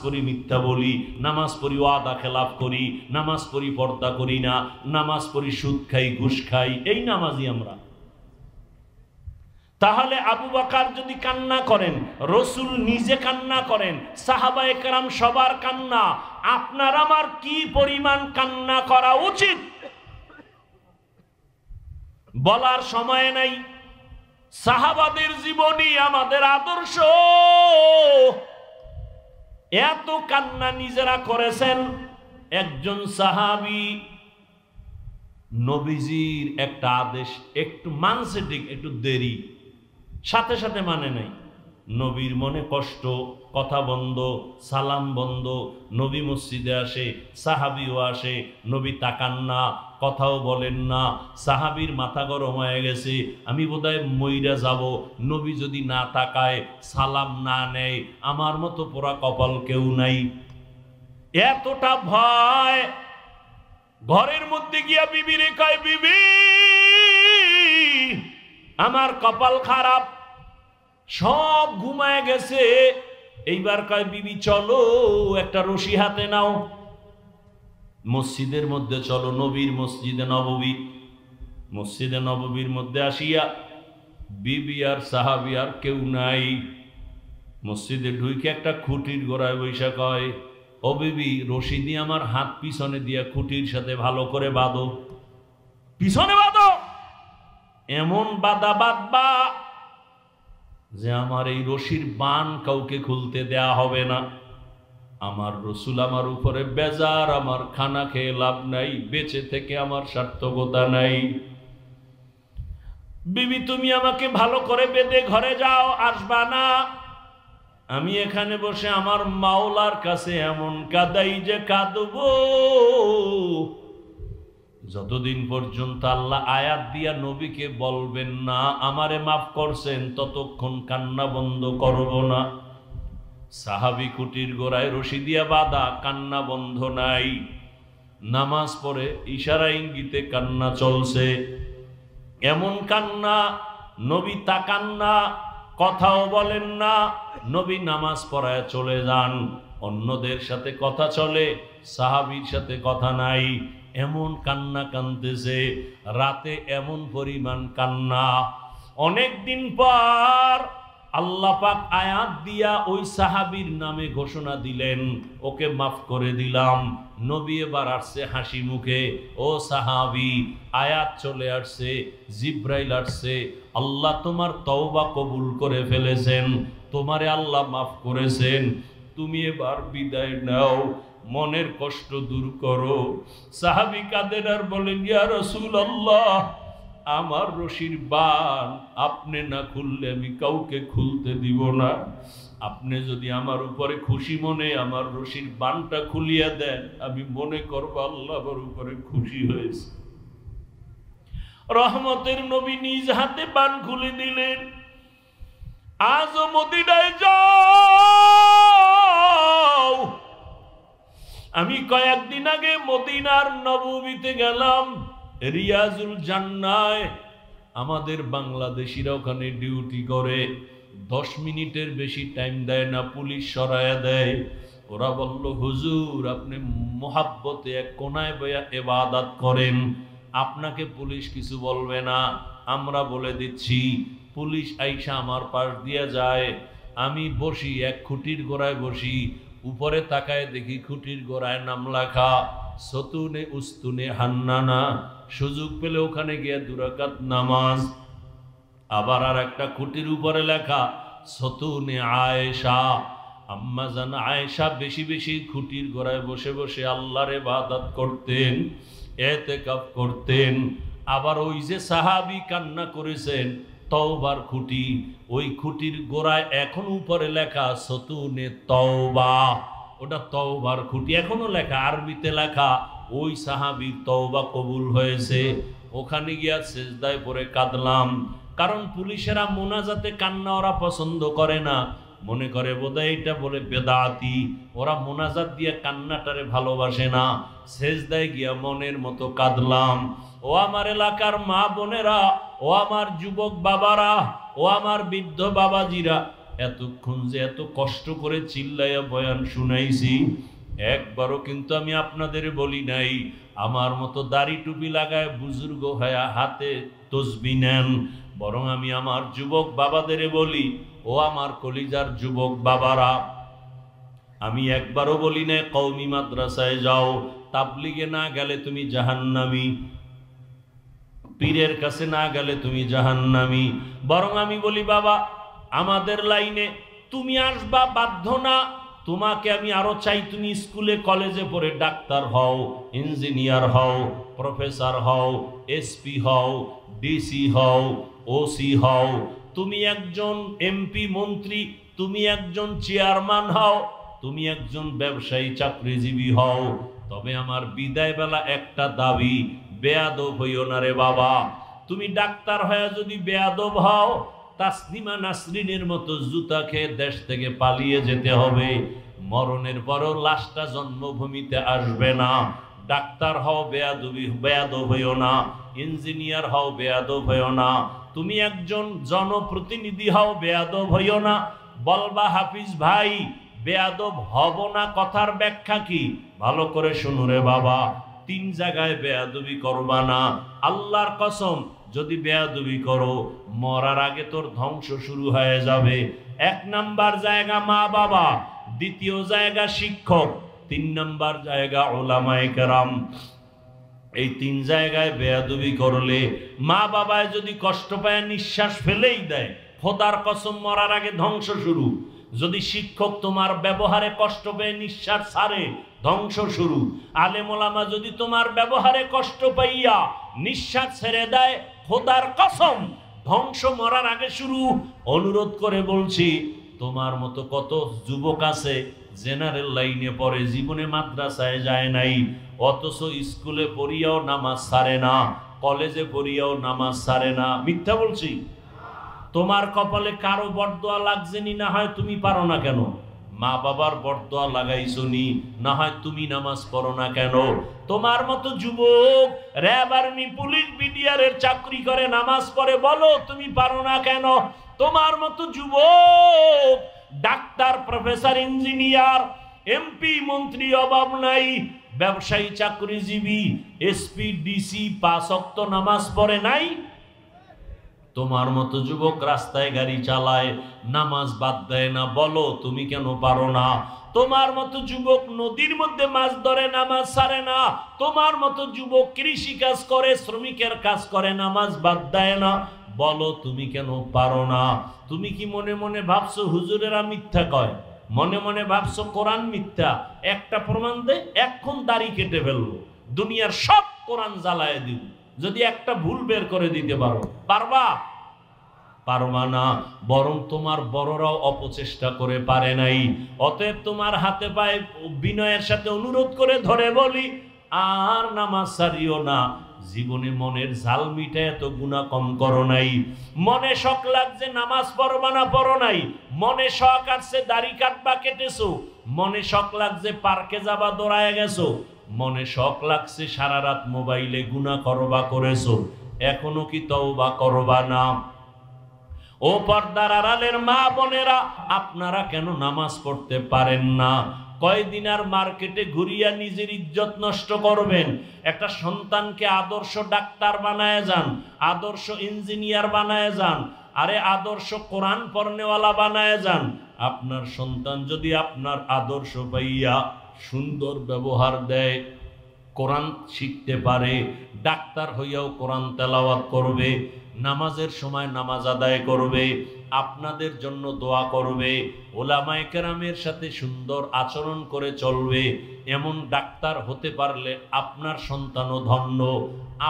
পড়ি মিথ্যা বলি, নামাজ পড়ি ওয়াদা খেলাফ করি, নামাজ পড়ি পর্দা করি না, নামাজ পড়ি সুদ খাই ঘুষ খাই, এই নামাজি আমরা। তাহলে আবু বকর যদি কান্না করেন, রাসূল নিজে কান্না করেন, সাহাবায়ে কেরাম সবার কান্না, আপনার আমার কি পরিমাণ কান্না করা উচিত বলার সময় নাই। সাহাবাদের জীবনী আমাদের আদর্শ, এত কান্না নিজেরা করেছেন। একজন সাহাবী নবীজির একটা আদেশ একটু মানছে, ঠিক একটু দেরি, সাথে সাথে মানে নাই। নবীর মনে কষ্ট, কথা বন্ধ, সালাম বন্ধ। নবী মসজিদে আসে, সাহাবীও আসে, নবী তাকান না, কথাও বলেন না। সাহাবীর মাথা গরম হয়ে গেছে, আমি বোধহয় মইরা যাব, নবী যদি না তাকায়, সালাম না নেয়, আমার মতো পোড়া কপাল কেউ নাই। এতটা ভয়, ঘরের মধ্যে গিয়া বিবিরে কয়, বিবি আমার কপাল খারাপ, সব ঘুমায় গেছে। এইবার কয়, বিবি চলো একটা রশি হাতে নাও, মসজিদের মধ্যে চলো, নবীর মসজিদে নববী। মসজিদে নববীর মধ্যে আসিয়া বিবি আর সাহাবী আর কেউ নাই। মসজিদে ঢুকে একটা খুঁটির গোড়ায় বৈশা কয়, ও বিবি রশি দিয়ে আমার হাত পিছনে দিয়ে খুঁটির সাথে ভালো করে বাঁধো, পিছনে বাঁধো, এমন বাঁধা বাঁধবা যে আমার এই রশির বান কাউকে খুলতে দেয়া হবে না। আমার রসুল আমার উপরে বেজার, আমার খানা খেয়ে লাভ নাই, বেঁচে থেকে আমার সার্থকতা নাই। বিবি তুমি আমাকে ভালো করে বেঁধে ঘরে যাও, আসবা না। আমি এখানে বসে আমার মাওলার কাছে এমন কাঁদাই যে কাঁদবো, যতদিন পর্যন্ত আল্লাহ আয়াত দিয়া নবীকে বলবেন না আমারে মাফ করছেন, ততক্ষণ কান্না বন্ধ করব না। সাহাবী খুঁটির গোড়ায় রশি দিয়া বাঁধা, কান্না বন্ধ নাই। নামাজ পড়ে ইশারা ইঙ্গিতে কান্না চলছে, এমন কান্না নবী তাকান না, কথাও বলেন না। নবী নামাজ পড়ায় চলে যান, অন্যদের সাথে কথা চলে, সাহাবীর সাথে কথা নাই। এমন কান্না কাঁদতেছে, রাতে এমন পরিমাণ কান্না। অনেক দিন পর আল্লাহ পাক আয়াত দিয়া ওই সাহাবীর নামে ঘোষণা দিলেন, ওকে মাফ করে দিলাম। নবী এবার আসছে হাসি মুখে, ও সাহাবী আয়াত চলে আসছে, জিব্রাইল আসছে, আল্লাহ তোমার তওবা কবুল করে ফেলেছেন, তোমারে আল্লাহ মাফ করেছেন, তুমি এবার বিদায় নাও, মনের কষ্ট দূর করো। সাহাবী কাঁদেন আর বলেন, ইয়া রাসূলুল্লাহ আমার রশির বান আপনি না খুললে আমি কাউকে খুলতে দিব না। আপনি যদি আমার উপরে খুশি মনে আমার রশির বানটা খুলিয়া দেন, আমি মনে করব আল্লাহ আমার উপরে খুশি হয়েছে। রহমতের নবী নিজ হাতে বান খুলে দিলেন। আজও মদিনায় যাও। আমি কয়েকদিন আগে মদিনার নববীতে গেলাম, রিয়াজুল জান্নায় আমাদের বাংলাদেশিরা ওখানে ডিউটি করে, 10 মিনিটের বেশি টাইম দেয় না, পুলিশ সরায়া দেয়। ওরা বলল, হুজুর আপনি মোহাব্বতে এক কোনায় বয়া ইবাদত করেন, আপনাকে পুলিশ কিছু বলবে না। আমরা বলে দিচ্ছি। পুলিশ আইসা আমার পাশ দিয়ে যায়, আমি বসি এক খুঁটির গোড়ায় বসি, উপরে তাকায় দেখি খুঁটির গোড়ায় নাম লেখা সতুনে উস্তুনে হান্নানা। সুযোগ পেলে ওখানে গিয়ে 2 রাকাত নামাজ। আবার আর একটা খুঁটির উপরে লেখা সতুনে আয়েশা, আম্মা জান আয়েশা বেশি বেশি খুঁটির গোড়ায় বসে বসে আল্লাহর ইবাদত করতেন, ইতিকাফ করতেন। আবার ওই যে সাহাবী কান্না করেছেন তওবার খুঁটি, ওই খুঁটির গোড়ায় এখন উপরে লেখা সতুনে তওবা, ওটা তওবার খুঁটি এখনো লেখা, আরবিতে লেখা। ওই সাহাবীর তওবা কবুল হয়েছে। ওখানে গিয়া সিজদায় পড়ে কাঁদলাম, কারণ পুলিশেরা মোনাজাতে কান্না ওরা পছন্দ করে না, মনে করে বোধহয় এটা বলে বেদাতি, ওরা মোনাজাত দিয়ে কান্নাটারে ভালোবাসে না। সিজদায় গিয়া মনের মতো কাঁদলাম। ও আমার এলাকার মা বোনেরা, ও আমার যুবক বাবারা, ও আমার বৃদ্ধ বাবাজিরা, এতক্ষণ যে এত কষ্ট করে চিল্লাইয়া বয়ান শুনাইছি, একবারও কিন্তু আমি আপনাদের বলি নাই আমার মতো দাড়ি টুপি লাগায় বুজুর্গ হয়ে হাতে তসবিহ নেন, বরং আমি আমার যুবক বাবাদের বলি, ও আমার কলিজার যুবক বাবারা, আমি একবারও বলি না কওমি মাদ্রাসায় যাও, তাবলিগে না গেলে তুমি জাহান্নামী, পীরের কাছে না গেলে তুমি জাহান্নামী। বরং আমি বলি, বাবা আমাদের লাইনে তুমি আসবা বাধ্য না, তোমাকে আমি আরো চাই তুমি স্কুলে কলেজে পড়ে ডাক্তার হও, ইঞ্জিনিয়ার হও, প্রফেসর হও, এসপি হও, ডিসি হও, ওসি হও, তুমি একজন এমপি মন্ত্রী, তুমি একজন চেয়ারম্যান হও, তুমি একজন ব্যবসায়ী চাকরিজীবী হও। তবে আমার বিদায় বেলা একটা দাবি, বেয়াদব হইও না রে বাবা। তুমি ডাক্তার হয়ে যদি বেয়াদব হও, তাসনিমা নাসরিনের মতো জুতা খেয়ে দেশ থেকে পালিয়ে যেতে হবে। মরণের পরও লাশটা জন্মভূমিতে আসবে না। ডাক্তার হও বেয়াদব হইও না, ইঞ্জিনিয়ার হও বেয়াদব হইও না, তুমি একজন জনপ্রতিনিধি হও বেয়াদব হইও না। বলবা হাফিজ ভাই বেয়াদব হব না, কথার ব্যাখ্যা কি? ভালো করে শুনো রে বাবা, 3 জায়গায় বেয়াদবি করবা না। আল্লাহর কসম, যদি বেয়াদবি করো মরার আগে তোর ধ্বংস শুরু হয়ে যাবে। 1 নাম্বার জায়গা মা বাবা, 2য় জায়গা শিক্ষক, তিন নাম্বার জায়গা উলামায়ে কেরাম। এই তিন জায়গায় বেয়াদবি করলে, মা বাবায় যদি কষ্ট পায় নিঃশ্বাস ফেলেই দেয়, খোদার কসম মরার আগে ধ্বংস শুরু। যদি শিক্ষক তোমার ব্যবহারে কষ্ট পেয়ে নিঃশ্বাস ছাড়ে, ধ্বংস শুরু। আলেম ওলামা যদি তোমার ব্যবহারে কষ্ট পাইয়া নিঃশ্বাস ছেড়ে দেয়, খোদার কসম ধ্বংস মরার আগে শুরু। অনুরোধ করে বলছি, তোমার মতো কত যুবক আছে জেনারেল লাইনে পড়ে, জীবনে মাদ্রাসায় যায় নাই, অথচ স্কুলে পড়িয়াও নামাজ ছাড়ে না, কলেজে পড়িয়াও নামাজ ছাড়ে না। মিথ্যা বলছি? তোমার কপালে কারো বরদোয়া লাগছে নি, না হয় তুমি পারো না কেন? মা বাবার বরদোয়া লাগাইছো নি, না হয় তুমি নামাজ পড়ো না কেন? তোমার মতো যুবক র্যাব, আর্মি, পুলিশ, বিডিআরের চাকরি করে নামাজ পড়ে, বলো তুমি পারো না কেন? তোমার মতো যুবক ডাক্তার, প্রফেসর, ইঞ্জিনিয়ার, এমপি, মন্ত্রী অভাব নাই, ব্যবসায়ী, চাকরিজীবী, এসপি, ডিসি 5 ওয়াক্ত নামাজ পড়ে নাই? তোমার মতো যুবক রাস্তায় গাড়ি চালায়, নামাজ বাদ দেয় না, বলো তুমি কেন পারো না? তোমার মতো যুবক নদীর মধ্যে মাছ ধরে, নামাজ ছাড়ে না। তোমার মতো যুবক কৃষি কাজ করে, শ্রমিকের কাজ করে, নামাজ বাদ দেয় না, বলো তুমি কেন পারো না? তুমি কি মনে মনে ভাবছো হুজুরেরা মিথ্যা কয়? মনে মনে ভাবছো কোরআন মিথ্যা? একটা প্রমাণ দে, এখন দাড়ি কেটে ফেলবো, দুনিয়ার সব কোরআন জ্বালায় দিব, যদি একটা ভুল বের করে দিতে পারো। পারবা? পারবা না। বরং তোমার বড়রাও অপচেষ্টা করে পারে নাই। অতএব তোমার হাতে পায়ে বিনয়ের সাথে অনুরোধ করে ধরে বলি, আর নামাজ ছাড়িও না। জীবনে মনের ঝাল মিটে এত গুনাহ কম করো নাই। মনে শখ লাগছে নামাজ পড়বা না, পড়ো নাই। মনে শখ আসছে দাড়ি কাটবা, কেটেছো। মনে শখ লাগছে পার্কে যাবা, দৌড়ায় গেছো। মনে শখ লাগছে সারা রাত মোবাইলে গুনাহ করবা, করেছো। এখনো কি তওবা করবা না? ও পর্দার আড়ালের মা বোনেরা, আপনারা কেন নামাজ পড়তে পারেন না? কয়দিন আর মার্কেটে ঘুরিয়া নিজের ইজ্জত নষ্ট করবেন? একটা সন্তানকে আদর্শ ডাক্তার বানায় যান, আদর্শ ইঞ্জিনিয়ার বানায় যান, আরে আদর্শ কোরআন পড়নেওয়ালা বানায় যান। আপনার সন্তান যদি আপনার আদর্শ পাইয়া সুন্দর ব্যবহার দেয়, কোরআন শিখতে পারে, ডাক্তার হইয়াও কোরআন তেলাওয়াত করবে, নামাজের সময় নামাজ আদায় করবে, আপনাদের জন্য দোয়া করবে, ওলামায়ে কেরামের সাথে সুন্দর আচরণ করে চলবে, এমন ডাক্তার হতে পারলে আপনার সন্তানও ধন্য,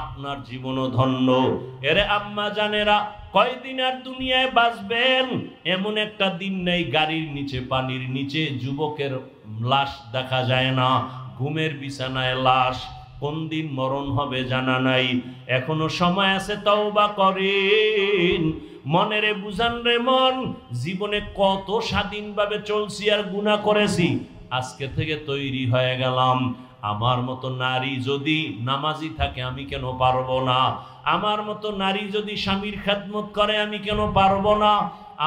আপনার জীবনও ধন্য। এরে আম্মা জানেরা, কয়দিন আর দুনিয়ায় বাঁচবেন? এমন একটা দিন নেই গাড়ির নিচে, পানির নিচে যুবকের লাশ দেখা যায় না, ঘুমের বিছানায় লাশ। কোন দিন মরণ হবে জানা নাই। এখনো সময় আছে, তওবা করেন। মনেরে বুঝান রে মন, জীবনে কত স্বাধীনভাবে চলছি আর গুনাহ করেছি। আজকে থেকে তৈরি হয়ে গেলাম, আমার মতো নারী যদি নামাজি থাকে আমি কেন পারবো না? আমার মতো নারী যদি স্বামীর খেদমত করে আমি কেন পারবো না?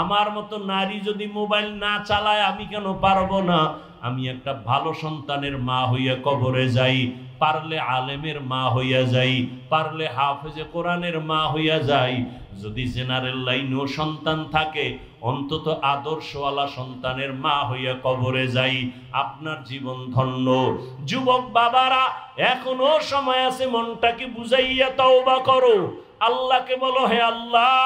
আমার মতো নারী যদি মোবাইল না চালায় আমি কেন পারবো না? আমি একটা ভালো সন্তানের মা হইয়া কবরে যাই, পারলে আলেমের মা হইয়া যাই, পারলে হাফেজে কোরআনের মা হইয়া যাই। যদি জেনারেল লাইনেও সন্তান থাকে, অন্তত আদর্শওয়ালা সন্তানের মা হইয়া কবরে যাই। আপনার জীবন ধন্য। যুবক বাবারা, এখনো সময় আছে, মনটাকে বুঝাইয়া তওবা করো। আল্লাহকে বলো, হে আল্লাহ,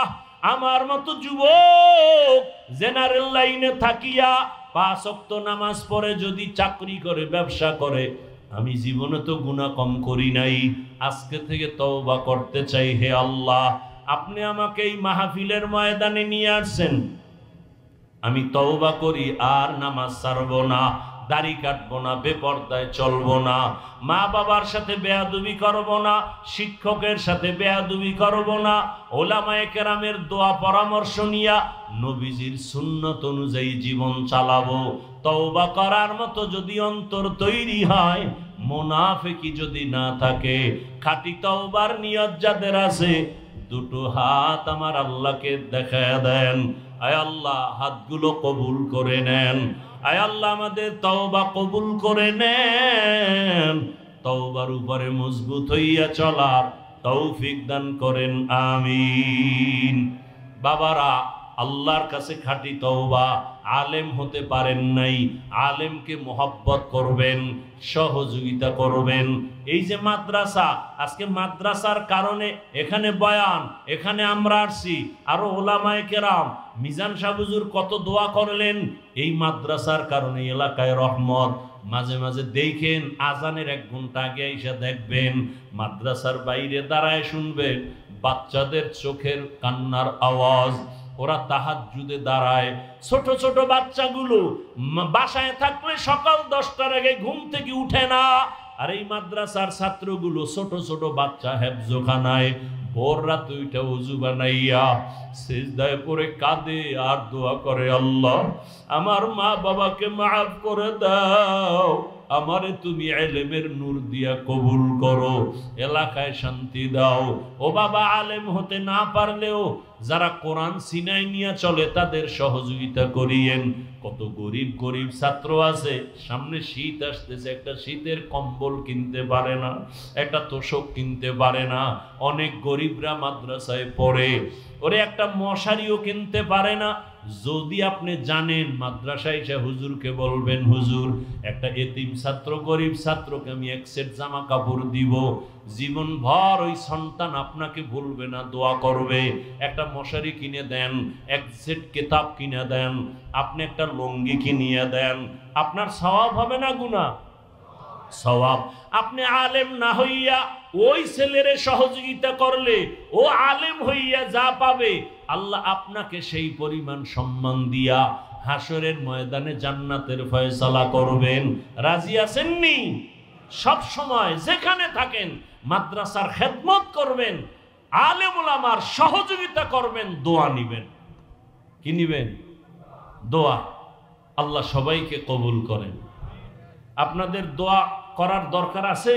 আমার মতো যুবক জেনারেল লাইনে থাকিয়া 5 ওয়াক্ত নামাজ পড়ে যদি চাকরি করে, ব্যবসা করে, আমি জীবনে তো গুনাহ কম করি নাই, আজকে থেকে তওবা করতে চাই। হে আল্লাহ, আপনি আমাকে এই মাহফিলের ময়দানে নিয়ে আসছেন, আমি তওবা করি, আর নামাজ ছাড়বো না, দাড়ি কাটবো না, বেপরদায় চলবো না, মা বাবার সাথে বেয়াদবি করবো না, শিক্ষকের সাথে বেয়াদবি করবো না, ওলামায়ে কেরামের দোয়া পরামর্শ নিয়া নবীজির সুন্নত অনুযায়ী জীবন চালাবো। তওবা করার মতো যদি অন্তর তৈরি হয়, মুনাফিকি যদি না থাকে, খাঁটি তওবার নিয়ত যাদের আছে, দুটো হাত আমার আল্লাহকে দেখায় দেন। আয় আল্লাহ, হাতগুলো কবুল করে নেন। আয় আল্লাহ, আমাদের তওবা কবুল করে নেন। তওবার উপরে মজবুত হইয়া চলার তৌফিক দান করেন, আমিন। বাবারা, আল্লাহর কাছে খাঁটি তওবা। আলেম হতে পারেন নাই, আলেমকে মোহাব্বত করবেন, সহযোগিতা করবেন। এই যে মাদ্রাসা, আজকে মাদ্রাসার কারণে এখানে বয়ান, এখানে আমরা আসছি, আরো ওলামায়ে কেরাম, মিজান সাহেব হুজুর কত দোয়া করলেন, এই মাদ্রাসার কারণে এলাকায় রহমত। মাঝে মাঝে দেখেন আজানের 1 ঘন্টা আগে এসে দেখবেন মাদ্রাসার বাইরে দাঁড়ায় শুনবেন বাচ্চাদের চোখের কান্নার আওয়াজ। ওরা তাহাজ্জুদে দাঁড়ায়, ছোট ছোট বাচ্চাগুলো বাসায় থাকলে সকাল 10টার আগে ঘুম থেকে উঠে না, আর এই মাদ্রাসার ছাত্রগুলো ছোট ছোট বাচ্চা হেফজোখানায় ভোর রাত ওইটা ওযু বানাইয়া সিজদায় পড়ে কাঁদে আর দোয়া করে, আল্লাহ আমার মা বাবাকে মাফ করে দাও, আমারে তুমি ইলমের নূর দিয়া কবুল করো, এলাকায় শান্তি দাও। ও বাবা, আলেম হতে না পারলেও যারা কোরআন সিনাই নিয়ে চলে তাদের সহযোগিতা করিয়েন। কত গরিব গরিব ছাত্র আছে, সামনে শীত আসতেছে, একটা শীতের কম্বল কিনতে পারে না, একটা তোষক কিনতে পারে না। অনেক গরিবরা মাদ্রাসায় পড়ে, ওরে একটা মশারিও কিনতে পারে না। যদি আপনি জানেন মাদ্রাসায় এসে হুজুরকে বলবেন, হুজুর একটা এতিম ছাত্র, গরিব ছাত্রকে আমি 1 সেট জামা কাপড় দিব, জীবন ভর ওই সন্তান আপনাকে ভুলবে না, দোয়া করবে। একটা মশারি কিনে দেন, 1 সেট কিতাব কিনে দেন, আপনি একটা লুঙ্গি কিনিয়ে দেন, আপনার সওয়াব হবে না গুনাহ? সওয়াব। আপনি আলেম না হইয়া ওই ছেলেরে সহযোগিতা করলে ও আলেম হইয়া যা পাবে, আল্লাহ আপনাকে সেই পরিমাণ সম্মান দিয়া হাসরের ময়দানে জান্নাতের ফয়সালা করবেন। রাজি আছেননি? সব সময় যেখানে থাকেন মাদ্রাসার খেদমত করবেন, আলেম ওলামার সহযোগিতা করবেন, দোয়া নিবেন। কি নিবেন? দোয়া। আল্লাহ সবাইকে কবুল করেন। আপনাদের দোয়া করার দরকার আছে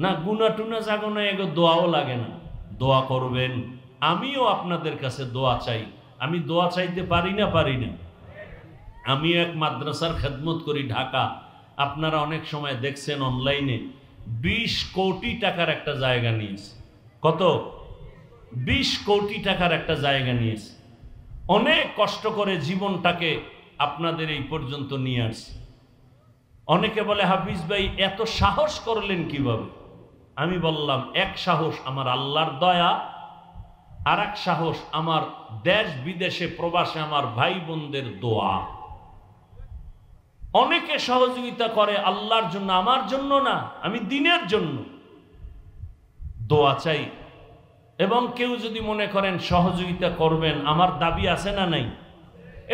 না? গুনা টুনা জাগো না, এগো দোয়াও লাগে না, দোয়া করবেন। আমিও আপনাদের কাছে দোয়া চাই। আমি দোয়া চাইতে পারি না? পারি না। আমি এক মাদ্রাসার খেদমত করি ঢাকা। আপনারা অনেক সময় দেখছেন অনলাইনে 20 কোটি টাকার একটা জায়গা নিয়েছে। কত? 20 কোটি টাকার একটা জায়গা নিয়েছে। অনেক কষ্ট করে জীবনটাকে আপনাদের এই পর্যন্ত নিয়ে আসছে। অনেকে বলে, হাফিজ ভাই এত সাহস করলেন কিভাবে? আমি বললাম, এক সাহস আমার আল্লাহর দয়া, আর এক সাহস আমার দেশ বিদেশে প্রবাসে আমার ভাই বোনদের দোয়া। অনেকে সহযোগিতা করে আল্লাহর জন্য, আমার জন্য না, আমি দিনের জন্য দোয়া চাই। এবং কেউ যদি মনে করেন সহযোগিতা করবেন, আমার দাবি আছে না নাই?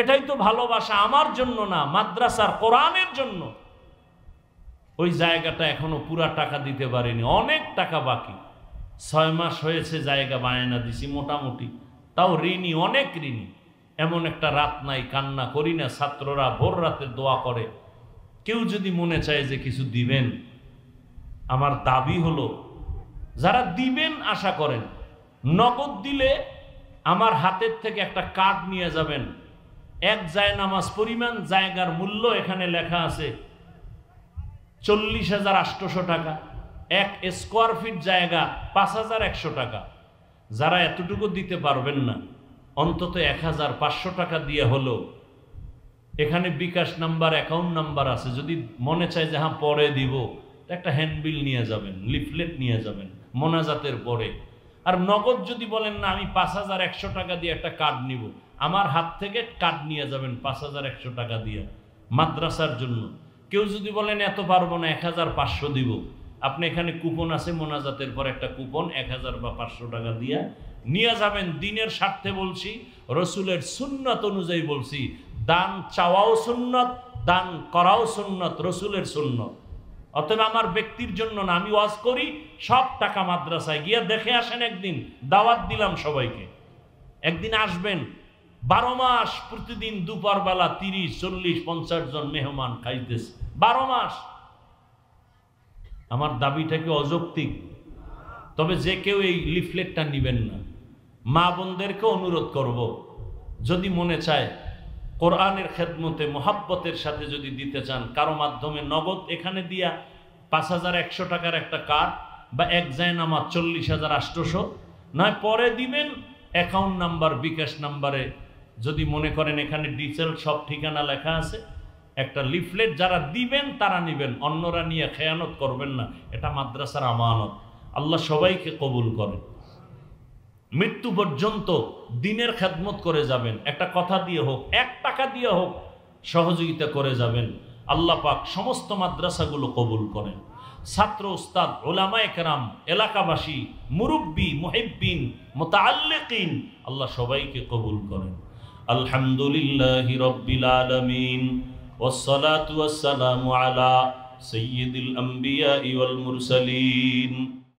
এটাই তো ভালোবাসা, আমার জন্য না, মাদ্রাসার কোরআনের জন্য। ওই জায়গাটা এখনো পুরা টাকা দিতে পারিনি, অনেক টাকা বাকি। 6 মাস হয়েছে জায়গা বায়না দিছি মোটামুটি, তাও ঋণী, অনেক ঋণী। এমন একটা রাত নাই কান্না করি না। ছাত্ররা ভোর রাতে দোয়া করে। কেউ যদি মনে চায় যে কিছু দিবেন, আমার দাবি হলো যারা দিবেন আশা করেন, নগদ দিলে আমার হাতের থেকে একটা কার্ড নিয়ে যাবেন। 1 জায়নামাজ পরিমাণ জায়গার মূল্য এখানে লেখা আছে 40,800 টাকা। 1 স্কোয়ার ফিট জায়গা 5,100 টাকা। যারা এতটুকু দিতে পারবেন না, অন্তত 1,500 টাকা দিয়ে হলো এখানে বিকাশ নাম্বার, অ্যাকাউন্ট নাম্বার আছে। যদি মনে চায় যে হ্যাঁ পরে দিব, একটা হ্যান্ডবিল নিয়ে যাবেন, লিফলেট নিয়ে যাবেন মোনাজাতের পরে। আর নগদ যদি বলেন না আমি 5,100 টাকা দিয়ে একটা কার্ড নিব, আমার হাত থেকে কার্ড নিয়ে যাবেন 5,100 টাকা দিয়ে মাদ্রাসার জন্য। কেউ যদি বলেন এত পারবো না, 1,500 দিব, আপনি এখানে কুপন আছে, মোনাজাতের পর একটা কুপন 1,000 বা 500 টাকা দিয়ে নিয়ে যাবেন। দিনের স্বার্থে বলছি, রসুলের সুন্নত অনুযায়ী বলছি, দান চাওয়াও সুন্নত, দান করাও সুন্নত, রসুলের সুন্নত। অতএব আমার ব্যক্তির জন্য না, আমি ওয়াজ করি, সব টাকা মাদ্রাসায় গিয়ে দেখে আসেন। একদিন দাওয়াত দিলাম সবাইকে, একদিন আসবেন। 12 মাস প্রতিদিন দুপুর বেলা 30, 40, 50 জন মেহমান খাইতেছে 12 মাস। আমার দাবিটা কি অযৌক্তিক? তবে যে কেউ এই লিফলেটটা নিবেন না। মা বোনদেরকে অনুরোধ করব, যদি মনে চায় কোরআনের খেদমতে মোহাব্বতের সাথে যদি দিতে চান, কারো মাধ্যমে নগদ এখানে দিয়া 5,100 টাকার একটা কার্ড বা 1 জায়নামাজ 40,800, নয় পরে দিবেন, অ্যাকাউন্ট নাম্বার, বিকাশ নাম্বারে যদি মনে করেন এখানে ডিটেল সব ঠিকানা লেখা আছে, একটা লিফলেট যারা দিবেন তারা নেবেন, অন্যরা নিয়ে খেয়ানত করবেন না। এটা মাদ্রাসার আমানত, আল্লাহ সবাইকে কবুল করেন। মৃত্যু পর্যন্ত দিনের খেদমত করে যাবেন, একটা কথা দিয়ে হোক, 1 টাকা দিয়ে হোক সহযোগিতা করে যাবেন। আল্লাহ পাক সমস্ত মাদ্রাসাগুলো কবুল করেন। ছাত্র, উস্তাদ, উলামায়ে কেরাম, এলাকাবাসী, মুরব্বী, মুহিব্বিন, মুতাআল্লিকিন, আল্লাহ সবাইকে কবুল করেন। আলহামদুলিল্লাহি রাব্বিল আলামিন, ওয়াসসালাতু ওয়াসসালামু আলা সাইয়্যিদিল আম্বিয়াই ওয়াল মুরসালিন।